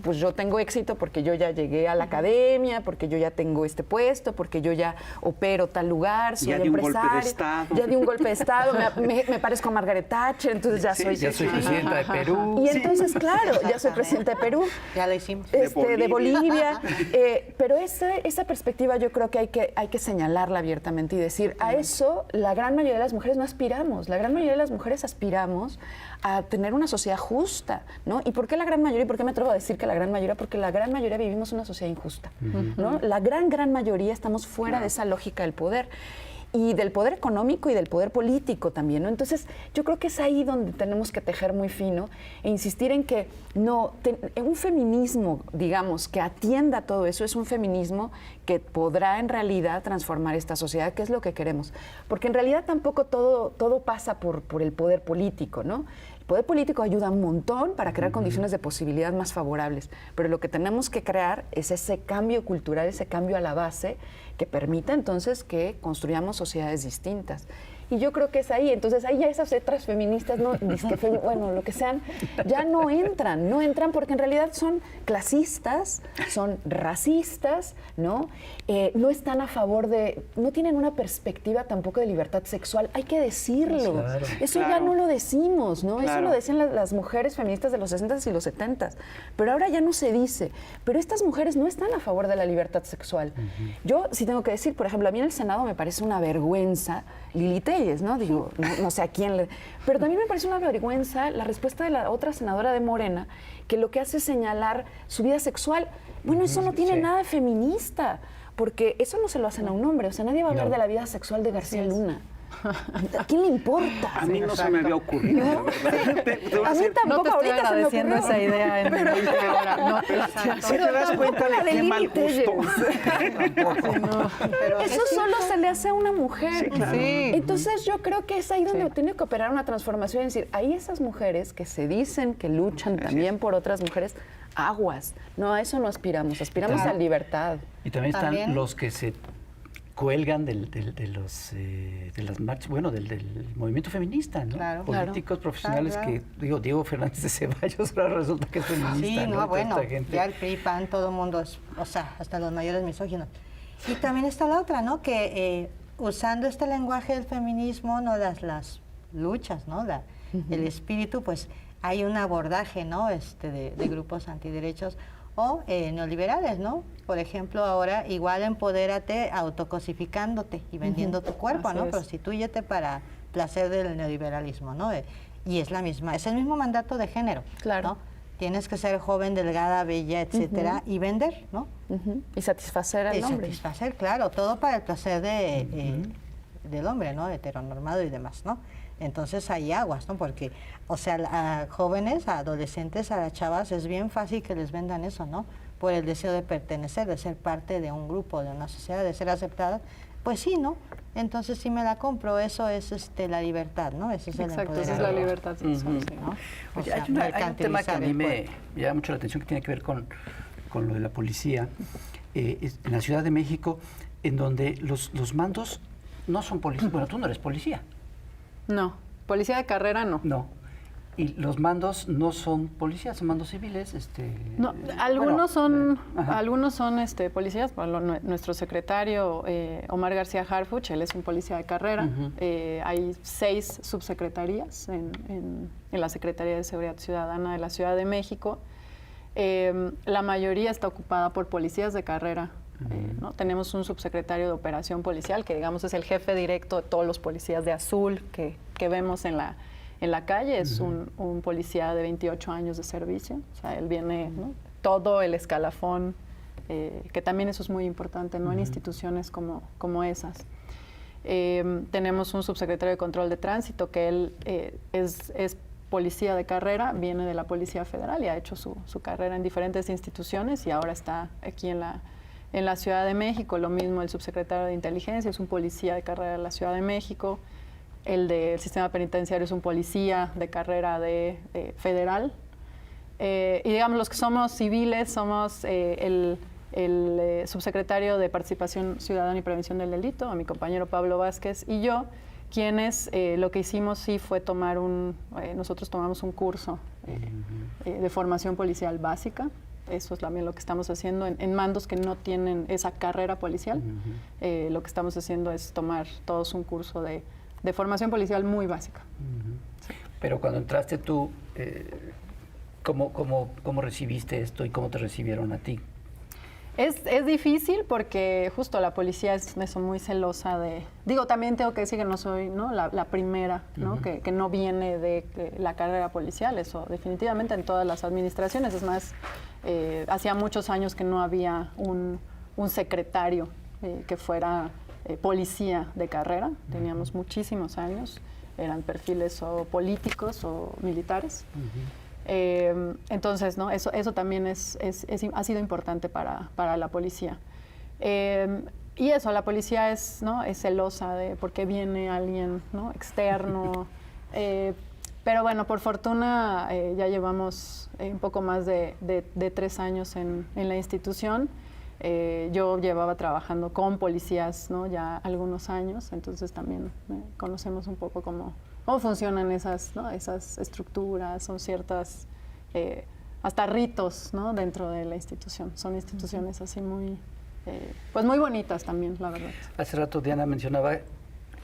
pues yo tengo éxito porque yo ya llegué a la academia, porque yo ya tengo este puesto, porque yo ya opero tal lugar, soy empresaria. Ya di un golpe de Estado, me parezco a Margaret Thatcher, entonces ya soy presidenta de Perú. Y entonces, claro, ya soy presidenta de Perú. Ya lo hicimos. De Bolivia. Pero esa perspectiva yo creo que hay que señalarla abiertamente y decir, a eso la gran mayoría de las mujeres no aspiramos. La gran mayoría de las mujeres aspiramos a tener una sociedad justa, ¿no? ¿Y por qué la gran mayoría? ¿Y por qué me atrevo a decir que la gran mayoría? Porque la gran mayoría vivimos una sociedad injusta, ¿no? La gran mayoría estamos fuera de esa lógica del poder. Y del poder económico y del poder político también, ¿no? Entonces, yo creo que es ahí donde tenemos que tejer muy fino e insistir en que un feminismo, digamos, que atienda todo eso, es un feminismo que podrá en realidad transformar esta sociedad, que es lo que queremos. Porque en realidad tampoco todo pasa por el poder político, ¿no? El poder político ayuda un montón para crear condiciones de posibilidad más favorables, pero lo que tenemos que crear es ese cambio cultural, ese cambio a la base, que permita entonces que construyamos sociedades distintas. Y yo creo que es ahí. Entonces ahí ya esas otras feministas, bueno, lo que sean, ya no entran porque en realidad son clasistas, son racistas, ¿no? No están a favor no tienen una perspectiva tampoco de libertad sexual. Hay que decirlo. Claro. Eso ya no lo decimos, ¿no? Eso lo decían las mujeres feministas de los 60s y los 70s. Pero ahora ya no se dice. Pero estas mujeres no están a favor de la libertad sexual. Yo sí tengo que decir, por ejemplo, a mí en el Senado me parece una vergüenza Lili Telles, ¿no? Digo, no sé a quién le... Pero también me parece una vergüenza la respuesta de la otra senadora de Morena, que lo que hace es señalar su vida sexual. Bueno, eso no tiene nada de feminista, porque eso no se lo hacen a un hombre. O sea, nadie va a hablar de la vida sexual de García Luna. ¿A quién le importa? A mí no se me había ocurrido. ¿No? A mí tampoco, no te estoy ahorita agradeciendo se me ocurrió. esa idea en el ahora. No, Si te das cuenta de qué mal gusto. Eso solo se le hace a una mujer. Sí, claro. Entonces yo creo que es ahí donde tiene que operar una transformación. Es decir, hay esas mujeres que se dicen que luchan también por otras mujeres, aguas. No, a eso no aspiramos a libertad. Y también están los que se cuelgan de las marchas, bueno, del movimiento feminista, ¿no? Claro. Políticos profesionales Claro. que, digo, Diego Fernández de Ceballos ahora resulta que es feminista. Sí, ¿no? Toda bueno, esta gente. ya el PRI, PAN, todo el mundo es, o sea, hasta los mayores misóginos. Y también está la otra, ¿no? Que usando este lenguaje del feminismo, ¿no? Las luchas, ¿no? El espíritu, pues hay un abordaje, ¿no? De grupos antiderechos o neoliberales, ¿no? Por ejemplo, ahora igual empodérate autocosificándote y vendiendo tu cuerpo, Así ¿no? es. Prostitúyete para placer del neoliberalismo, ¿no? Y es el mismo mandato de género, Claro. ¿no? Tienes que ser joven, delgada, bella, etcétera, y vender, ¿no? Y satisfacer al Y hombre. satisfacer, claro, todo para el placer del hombre, ¿no? Heteronormado y demás, ¿no? Entonces hay aguas, ¿no? Porque, o sea, a jóvenes, a adolescentes, a las chavas, es bien fácil que les vendan eso, ¿no? Por el deseo de pertenecer, de ser parte de un grupo, de una sociedad, de ser aceptada. Pues sí, ¿no? Entonces sí me la compro, eso es la libertad, ¿no? Ese es el Exacto, esa es la empoderamiento, libertad sexual, sí. ¿no? O Oye, sea, hay un tema que a mí mercantilizar me llama mucho la atención que tiene que ver con lo de la policía. En la Ciudad de México, en donde los mandos no son policías. Bueno, tú no eres policía. No, policía de carrera no. No. Y los mandos no son policías, son mandos civiles. No, algunos son ajá. policías. Nuestro secretario Omar García Harfuch, él es un policía de carrera. Hay 6 subsecretarías en la Secretaría de Seguridad Ciudadana de la Ciudad de México. La mayoría está ocupada por policías de carrera. ¿No? Tenemos un subsecretario de Operación Policial, que digamos es el jefe directo de todos los policías de azul que vemos en la calle. Es un policía de 28 años de servicio. O sea, él viene, ¿no? Todo el escalafón, que también eso es muy importante, ¿no? En instituciones como esas. Tenemos un subsecretario de Control de Tránsito, que él es policía de carrera, viene de la Policía Federal y ha hecho su carrera en diferentes instituciones y ahora está aquí en la Ciudad de México. Lo mismo el subsecretario de Inteligencia es un policía de carrera de la Ciudad de México. El del sistema penitenciario es un policía de carrera federal. Y digamos, los que somos civiles somos el subsecretario de Participación Ciudadana y Prevención del Delito, a mi compañero Pablo Vázquez y yo, quienes lo que hicimos sí fue nosotros tomamos un curso de formación policial básica. Eso es también lo que estamos haciendo en mandos que no tienen esa carrera policial. Lo que estamos haciendo es tomar todos un curso de formación policial muy básica. Sí. Pero cuando entraste tú, ¿cómo recibiste esto y cómo te recibieron a ti? Es difícil porque justo la policía es eso, muy celosa de... Digo, también tengo que decir que no soy la primera, ¿no? Que no viene de la carrera policial, eso definitivamente en todas las administraciones. Es más, hacía muchos años que no había un secretario que fuera policía de carrera. Teníamos muchísimos años, eran perfiles o políticos o militares. Entonces, ¿no? Eso también ha sido importante para la policía. Y eso, la policía es celosa de por qué viene alguien, ¿no? externo. Pero bueno, por fortuna ya llevamos un poco más de 3 años en la institución. Yo llevaba trabajando con policías, ¿no? ya algunos años, entonces también conocemos un poco cómo funcionan esas estructuras, son ciertas, hasta ritos, ¿no? dentro de la institución. Son instituciones así muy bonitas también, la verdad. Hace rato Diana mencionaba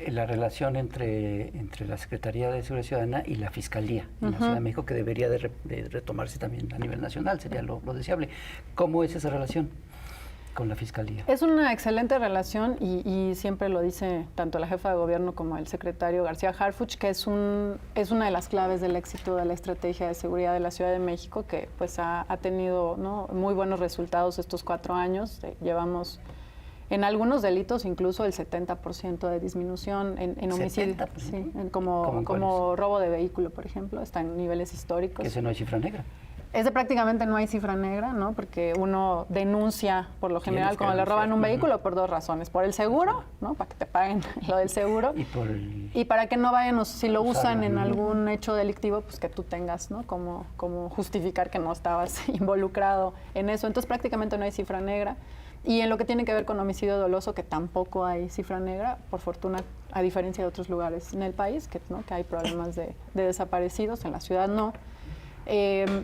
la relación entre la Secretaría de Seguridad Ciudadana y la Fiscalía en la Ciudad de México, que debería de retomarse también a nivel nacional, sería lo deseable. ¿Cómo es esa relación con la Fiscalía? Es una excelente relación y siempre lo dice tanto la jefa de gobierno como el secretario García Harfuch, que es una de las claves del éxito de la estrategia de seguridad de la Ciudad de México, que pues ha tenido, ¿no? muy buenos resultados estos 4 años. Llevamos en algunos delitos incluso el 70% de disminución en homicidio. ¿70%? Sí, como robo de vehículo, por ejemplo, está en niveles históricos. ¿Que ese no hay cifra negra? Ese prácticamente no hay cifra negra, ¿no? Porque uno denuncia, por lo general, cuando le roban un vehículo por 2 razones. Por el seguro, ¿no? Para que te paguen lo del seguro. Y para que no vayan, si lo usan en algún hecho delictivo, pues que tú tengas, ¿no? Como justificar que no estabas involucrado en eso. Entonces, prácticamente no hay cifra negra. Y en lo que tiene que ver con homicidio doloso, que tampoco hay cifra negra, por fortuna, a diferencia de otros lugares en el país, que hay problemas de desaparecidos, en la ciudad no.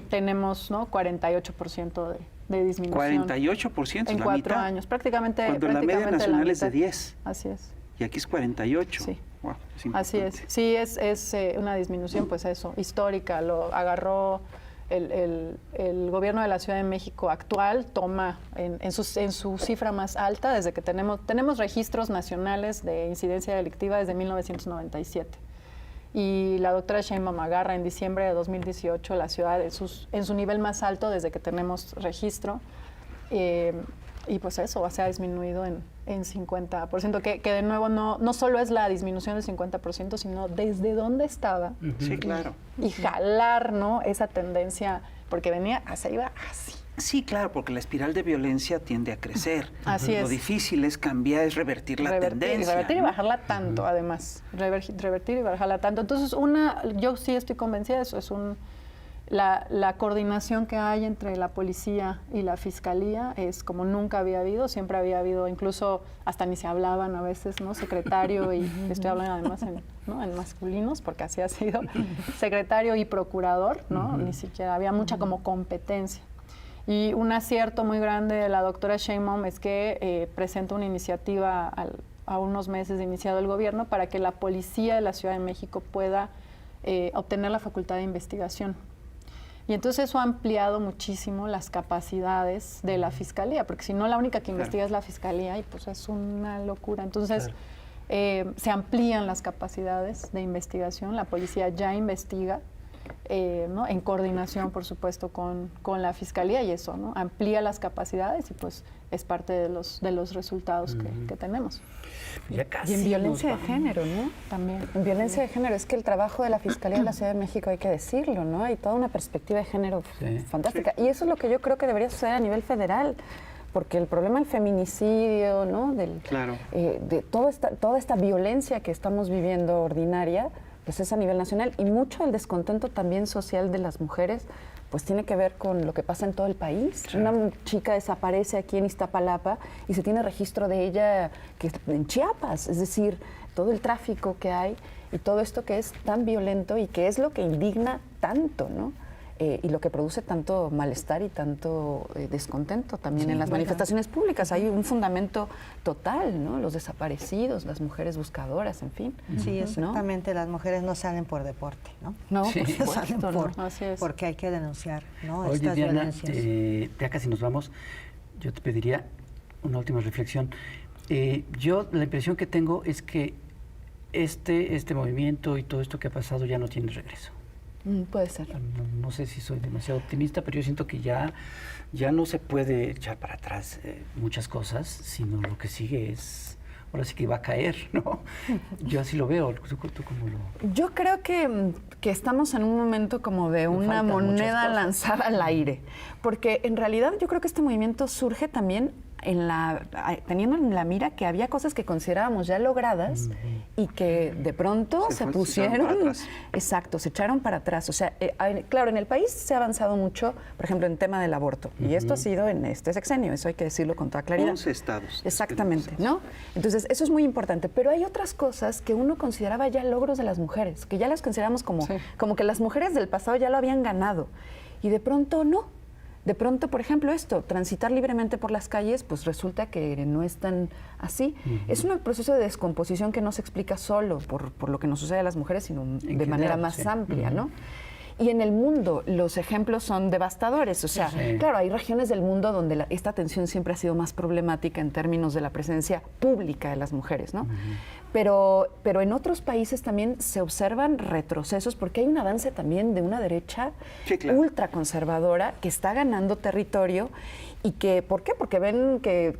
Tenemos 48% de disminución. 48%, en la 4 mitad. años, prácticamente. Cuando la media nacional es de 10. Así es. Y aquí es 48. Sí. Wow, así es. Sí, es una disminución, pues eso, histórica. Lo agarró el gobierno de la Ciudad de México actual, toma en su cifra más alta desde que tenemos registros nacionales de incidencia delictiva desde 1997. Y la doctora Sheinbaum agarra en diciembre de 2018 la ciudad en su nivel más alto desde que tenemos registro. Y pues eso se ha disminuido en 50%, que de nuevo no solo es la disminución del 50%, sino desde dónde estaba. Sí, claro. Y jalar, ¿no? esa tendencia, porque se iba así. Sí, claro, porque la espiral de violencia tiende a crecer. Así es. Lo difícil es revertir la tendencia. Revertir y bajarla tanto, además. Revertir y bajarla tanto. Entonces, yo sí estoy convencida de eso, es la coordinación que hay entre la policía y la fiscalía es como nunca había habido. Siempre había habido, incluso hasta ni se hablaban a veces, ¿no? Secretario, y estoy hablando además en masculinos, porque así ha sido, secretario y procurador, ¿no? Ni siquiera había mucha como competencia. Y un acierto muy grande de la doctora Sheinbaum es que presenta una iniciativa a unos meses de iniciado el gobierno para que la policía de la Ciudad de México pueda obtener la facultad de investigación. Y entonces eso ha ampliado muchísimo las capacidades de la fiscalía, porque si no, la única que investiga es la fiscalía y pues es una locura. Entonces se amplían las capacidades de investigación, la policía ya investiga. ¿no? En coordinación, por supuesto, con la Fiscalía, y eso, ¿no? Amplía las capacidades y pues es parte de los resultados que tenemos. Ya casi Y en violencia de nos género, ¿no? También. En violencia de género, es que el trabajo de la Fiscalía de la Ciudad de México, hay que decirlo, ¿no? Hay toda una perspectiva de género fantástica. Y eso es lo que yo creo que debería suceder a nivel federal, porque el problema del feminicidio, ¿no? Claro. De toda esta violencia que estamos viviendo ordinaria, pues es a nivel nacional. Y mucho del descontento también social de las mujeres, pues tiene que ver con lo que pasa en todo el país. Sí. Una chica desaparece aquí en Iztapalapa y se tiene registro de ella en Chiapas. Es decir, todo el tráfico que hay y todo esto que es tan violento y que es lo que indigna tanto, ¿no? Y lo que produce tanto malestar y tanto descontento también en las manifestaciones públicas. Hay un fundamento total, ¿no? Los desaparecidos, las mujeres buscadoras, en fin. Sí, exactamente. ¿No? Las mujeres no salen por deporte, ¿no? No, sí, por salen supuesto, Así es. porque hay que denunciar, ¿no? Oye, Estas Diana, violencias. ya casi nos vamos. Yo te pediría una última reflexión. Yo la impresión que tengo es que este movimiento y todo esto que ha pasado ya no tiene regreso. Puede ser. No sé si soy demasiado optimista, pero yo siento que ya no se puede echar para atrás muchas cosas, sino lo que sigue es, ahora sí que va a caer, ¿no? Yo así lo veo. ¿Tú cómo lo...? Yo creo que estamos en un momento como de una moneda lanzada al aire, porque en realidad yo creo que este movimiento surge también teniendo en la mira que había cosas que considerábamos ya logradas y que de pronto se pusieron, exacto, se echaron para atrás. O sea, claro, en el país se ha avanzado mucho, por ejemplo, en tema del aborto, y esto ha sido en este sexenio, eso hay que decirlo con toda claridad. 11 estados. Exactamente, ¿no? Entonces, eso es muy importante, pero hay otras cosas que uno consideraba ya logros de las mujeres, que ya las consideramos como que las mujeres del pasado ya lo habían ganado, y de pronto no. De pronto, por ejemplo, transitar libremente por las calles, pues resulta que no es tan así. Es un proceso de descomposición que no se explica solo por lo que nos sucede a las mujeres, sino de manera más amplia, ¿no? Y en el mundo los ejemplos son devastadores. O sea, claro, hay regiones del mundo donde esta tensión siempre ha sido más problemática en términos de la presencia pública de las mujeres, ¿no? Pero en otros países también se observan retrocesos porque hay un avance también de una derecha ultraconservadora que está ganando territorio y que, ¿por qué? Porque ven que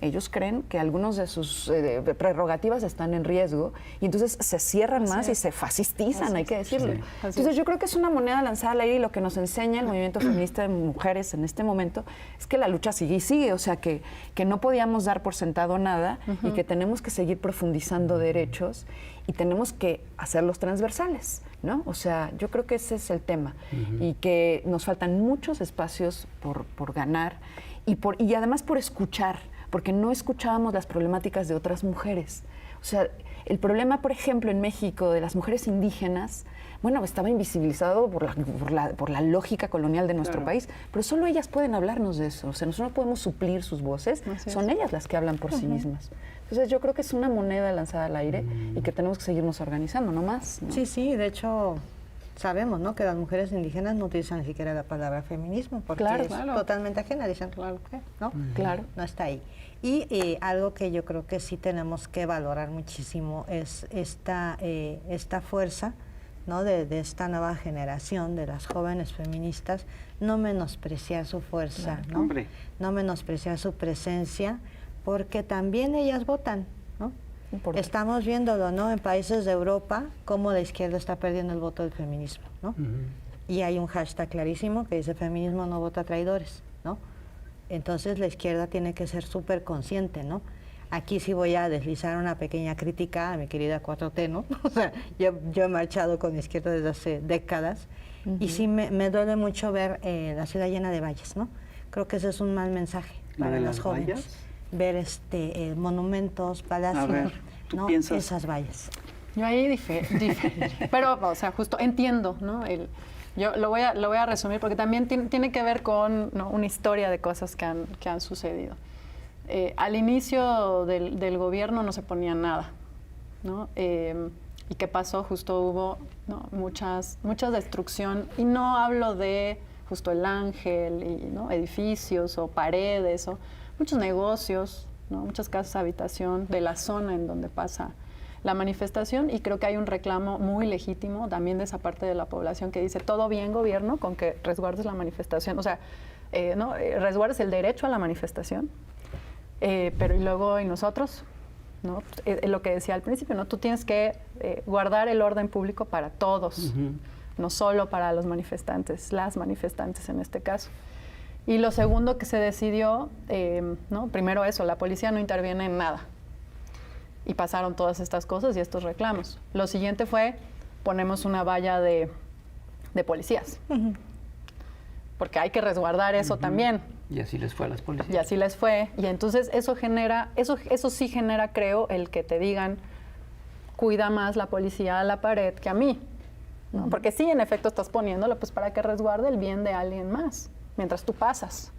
ellos creen que algunos de sus prerrogativas están en riesgo y entonces se cierran más y se fascistizan, hay que decirlo. Sí. Entonces yo creo que es una moneda lanzada al aire y lo que nos enseña el movimiento feminista de mujeres en este momento es que la lucha sigue y sigue, o sea que no podíamos dar por sentado nada y que tenemos que seguir profundizando derechos y tenemos que hacerlos transversales, ¿no? O sea, yo creo que ese es el tema y que nos faltan muchos espacios por ganar y además por escuchar, porque no escuchábamos las problemáticas de otras mujeres. O sea, el problema, por ejemplo, en México de las mujeres indígenas, bueno, estaba invisibilizado por la lógica colonial de nuestro país, pero solo ellas pueden hablarnos de eso. O sea, nosotros no podemos suplir sus voces, son ellas las que hablan por sí mismas. Entonces yo creo que es una moneda lanzada al aire y que tenemos que seguirnos organizando, no más, ¿no? Sí, de hecho sabemos, ¿no?, que las mujeres indígenas no utilizan ni siquiera la palabra feminismo porque es totalmente ajena, dicen, ¿no? Claro. No está ahí. Y algo que yo creo que sí tenemos que valorar muchísimo es esta fuerza, ¿no?, de esta nueva generación de las jóvenes feministas, no menospreciar su fuerza, ¿no? No menospreciar su presencia, porque también ellas votan, ¿no? Estamos viéndolo, ¿no?, en países de Europa, cómo la izquierda está perdiendo el voto del feminismo, ¿no? Y hay un hashtag clarísimo que dice feminismo no vota traidores, ¿no? Entonces la izquierda tiene que ser súper consciente, ¿no? Aquí sí voy a deslizar una pequeña crítica a mi querida 4T, ¿no? O sea, yo he marchado con la izquierda desde hace décadas y sí me duele mucho ver la ciudad llena de valles, ¿no? Creo que ese es un mal mensaje para las jóvenes. Vallas? Ver monumentos, palacios, a ver, ¿tú piensas? Esas vallas. Yo ahí pero, o sea, justo entiendo, ¿no? Yo lo voy a resumir porque también tiene que ver con, ¿no?, una historia de cosas que han sucedido. Al inicio del gobierno no se ponía nada, ¿no? ¿Y qué pasó? Justo hubo, ¿no?, mucha destrucción, y no hablo de justo el Ángel, ¿no?, edificios o paredes o muchos negocios, ¿no?, muchas casas de habitación de la zona en donde pasa la manifestación, y creo que hay un reclamo muy legítimo también de esa parte de la población que dice, todo bien, gobierno, con que resguardes la manifestación, o sea, resguardes el derecho a la manifestación, pero y luego, ¿y nosotros? ¿No? Lo que decía al principio, ¿no? Tú tienes que guardar el orden público para todos, no solo para los manifestantes, las manifestantes en este caso. Y lo segundo que se decidió, ¿no? Primero eso, la policía no interviene en nada. Y pasaron todas estas cosas y estos reclamos. Lo siguiente fue, ponemos una valla de policías. Porque hay que resguardar eso también. Y así les fue a las policías. Y así les fue. Y entonces eso genera, eso sí genera, creo, el que te digan, cuida más la policía a la pared que a mí. ¿No? Porque sí, en efecto, estás poniéndolo pues para que resguarde el bien de alguien más, mientras tú pasas.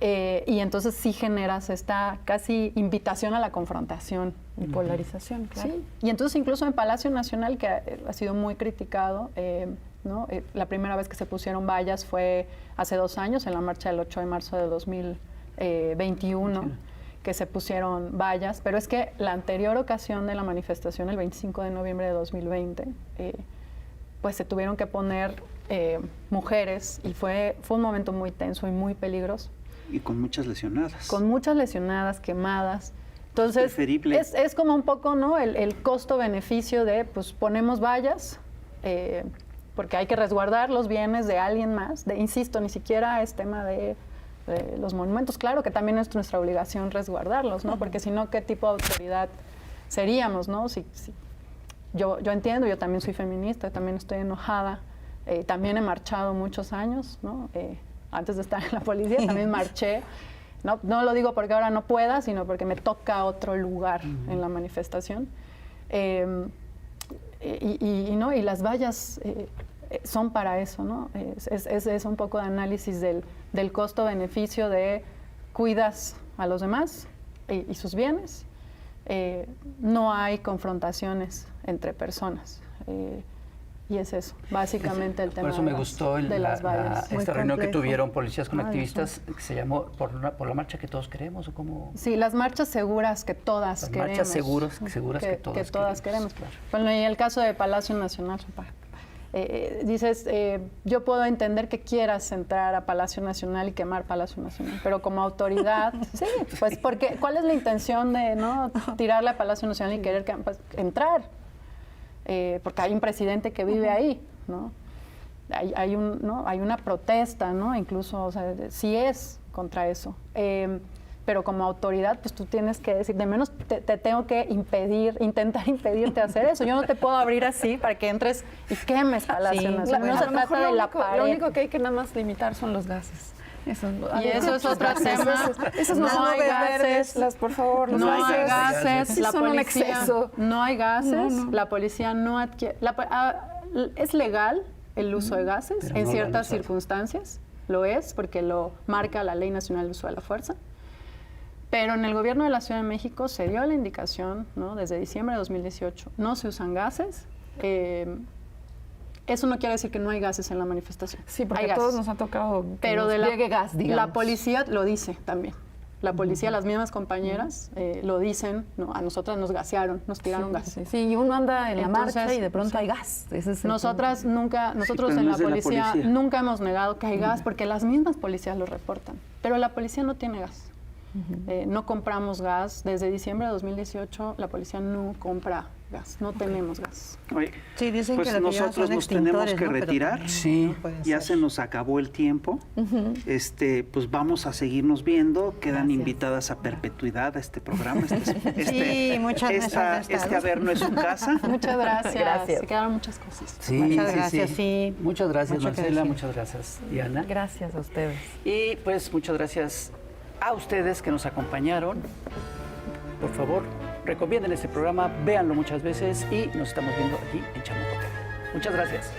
Y entonces sí generas esta casi invitación a la confrontación. Y polarización, claro. Sí. Y entonces incluso en Palacio Nacional, que ha sido muy criticado, ¿no? La primera vez que se pusieron vallas fue hace 2 años, en la marcha del 8 de marzo de 2021, que se pusieron vallas, pero es que la anterior ocasión de la manifestación, el 25 de noviembre de 2020, pues se tuvieron que poner mujeres y fue un momento muy tenso y muy peligroso. Y con muchas lesionadas. Con muchas lesionadas, quemadas. Entonces, preferible. es como un poco, ¿no? El costo-beneficio de, pues ponemos vallas, porque hay que resguardar los bienes de alguien más. Insisto, ni siquiera es tema de los monumentos. Claro que también es nuestra obligación resguardarlos, ¿no? Porque si no, ¿qué tipo de autoridad seríamos, no? Yo entiendo, yo también soy feminista, también estoy enojada, también he marchado muchos años, ¿no? Antes de estar en la policía también marché. No lo digo porque ahora no pueda, sino porque me toca otro lugar en la manifestación. Y las vallas son para eso, ¿no? Es un poco de análisis del costo-beneficio de cuidas a los demás y sus bienes. No hay confrontaciones entre personas. Y es eso, básicamente el tema. Por eso me gustó de las vallas. esta reunión que tuvieron policías con activistas, que se llamó por la marcha que todos queremos, ¿o cómo? Sí, las marchas seguras que todas queremos. Marchas seguras que todas queremos. Claro. Bueno, y el caso de Palacio Nacional, dices, yo puedo entender que quieras entrar a Palacio Nacional y quemar Palacio Nacional, pero como autoridad, sí, pues porque, ¿cuál es la intención de no tirarle a Palacio Nacional y querer pues, entrar? Porque hay un presidente que vive ahí, ¿no? Hay una protesta, ¿no? Incluso, o sea, sí es contra eso. Pero como autoridad, pues tú tienes que decir, de menos te tengo que intentar impedirte hacer eso. Yo no te puedo abrir así para que entres y quemes Palacio Nacional. No se trata de la pared. Lo único que hay que nada más limitar son los gases. Eso es otro tema. Esos no hay gases, por favor. No hay gases. La son un policía exceso. no hay gases. No. La policía no adquiere. Es legal el uso de gases en ciertas circunstancias. Lo es porque lo marca la Ley Nacional de Uso de la Fuerza. Pero en el gobierno de la Ciudad de México se dio la indicación, ¿no? Desde diciembre de 2018, no se usan gases. Eso no quiere decir que no hay gases en la manifestación. Sí, porque a todos nos ha tocado que pero nos llegue gas, digamos. La policía lo dice también. La policía, las mismas compañeras lo dicen, ¿no? A nosotras nos gasearon, nos tiraron gas. Sí, y uno anda en la marcha y de pronto hay gas. Nosotros en la policía nunca hemos negado que hay gas porque las mismas policías lo reportan. Pero la policía no tiene gas. No compramos gas. Desde diciembre de 2018 la policía no compra gas. No tenemos gas. Oye, sí, dicen pues que nosotros nos tenemos que retirar. Sí, ya se nos acabó el tiempo. Pues vamos a seguirnos viendo. Quedan invitadas a perpetuidad a este programa. Sí, muchas gracias. Este haber no es su casa. Muchas gracias. Se quedaron muchas cosas. Sí, muchas gracias. Sí. Muchas gracias, Marcela. Muchas gracias, Diana. Gracias a ustedes. Y pues muchas gracias a ustedes que nos acompañaron. Por favor, recomienden este programa, véanlo muchas veces y nos estamos viendo aquí en Chamuco TV. Muchas gracias.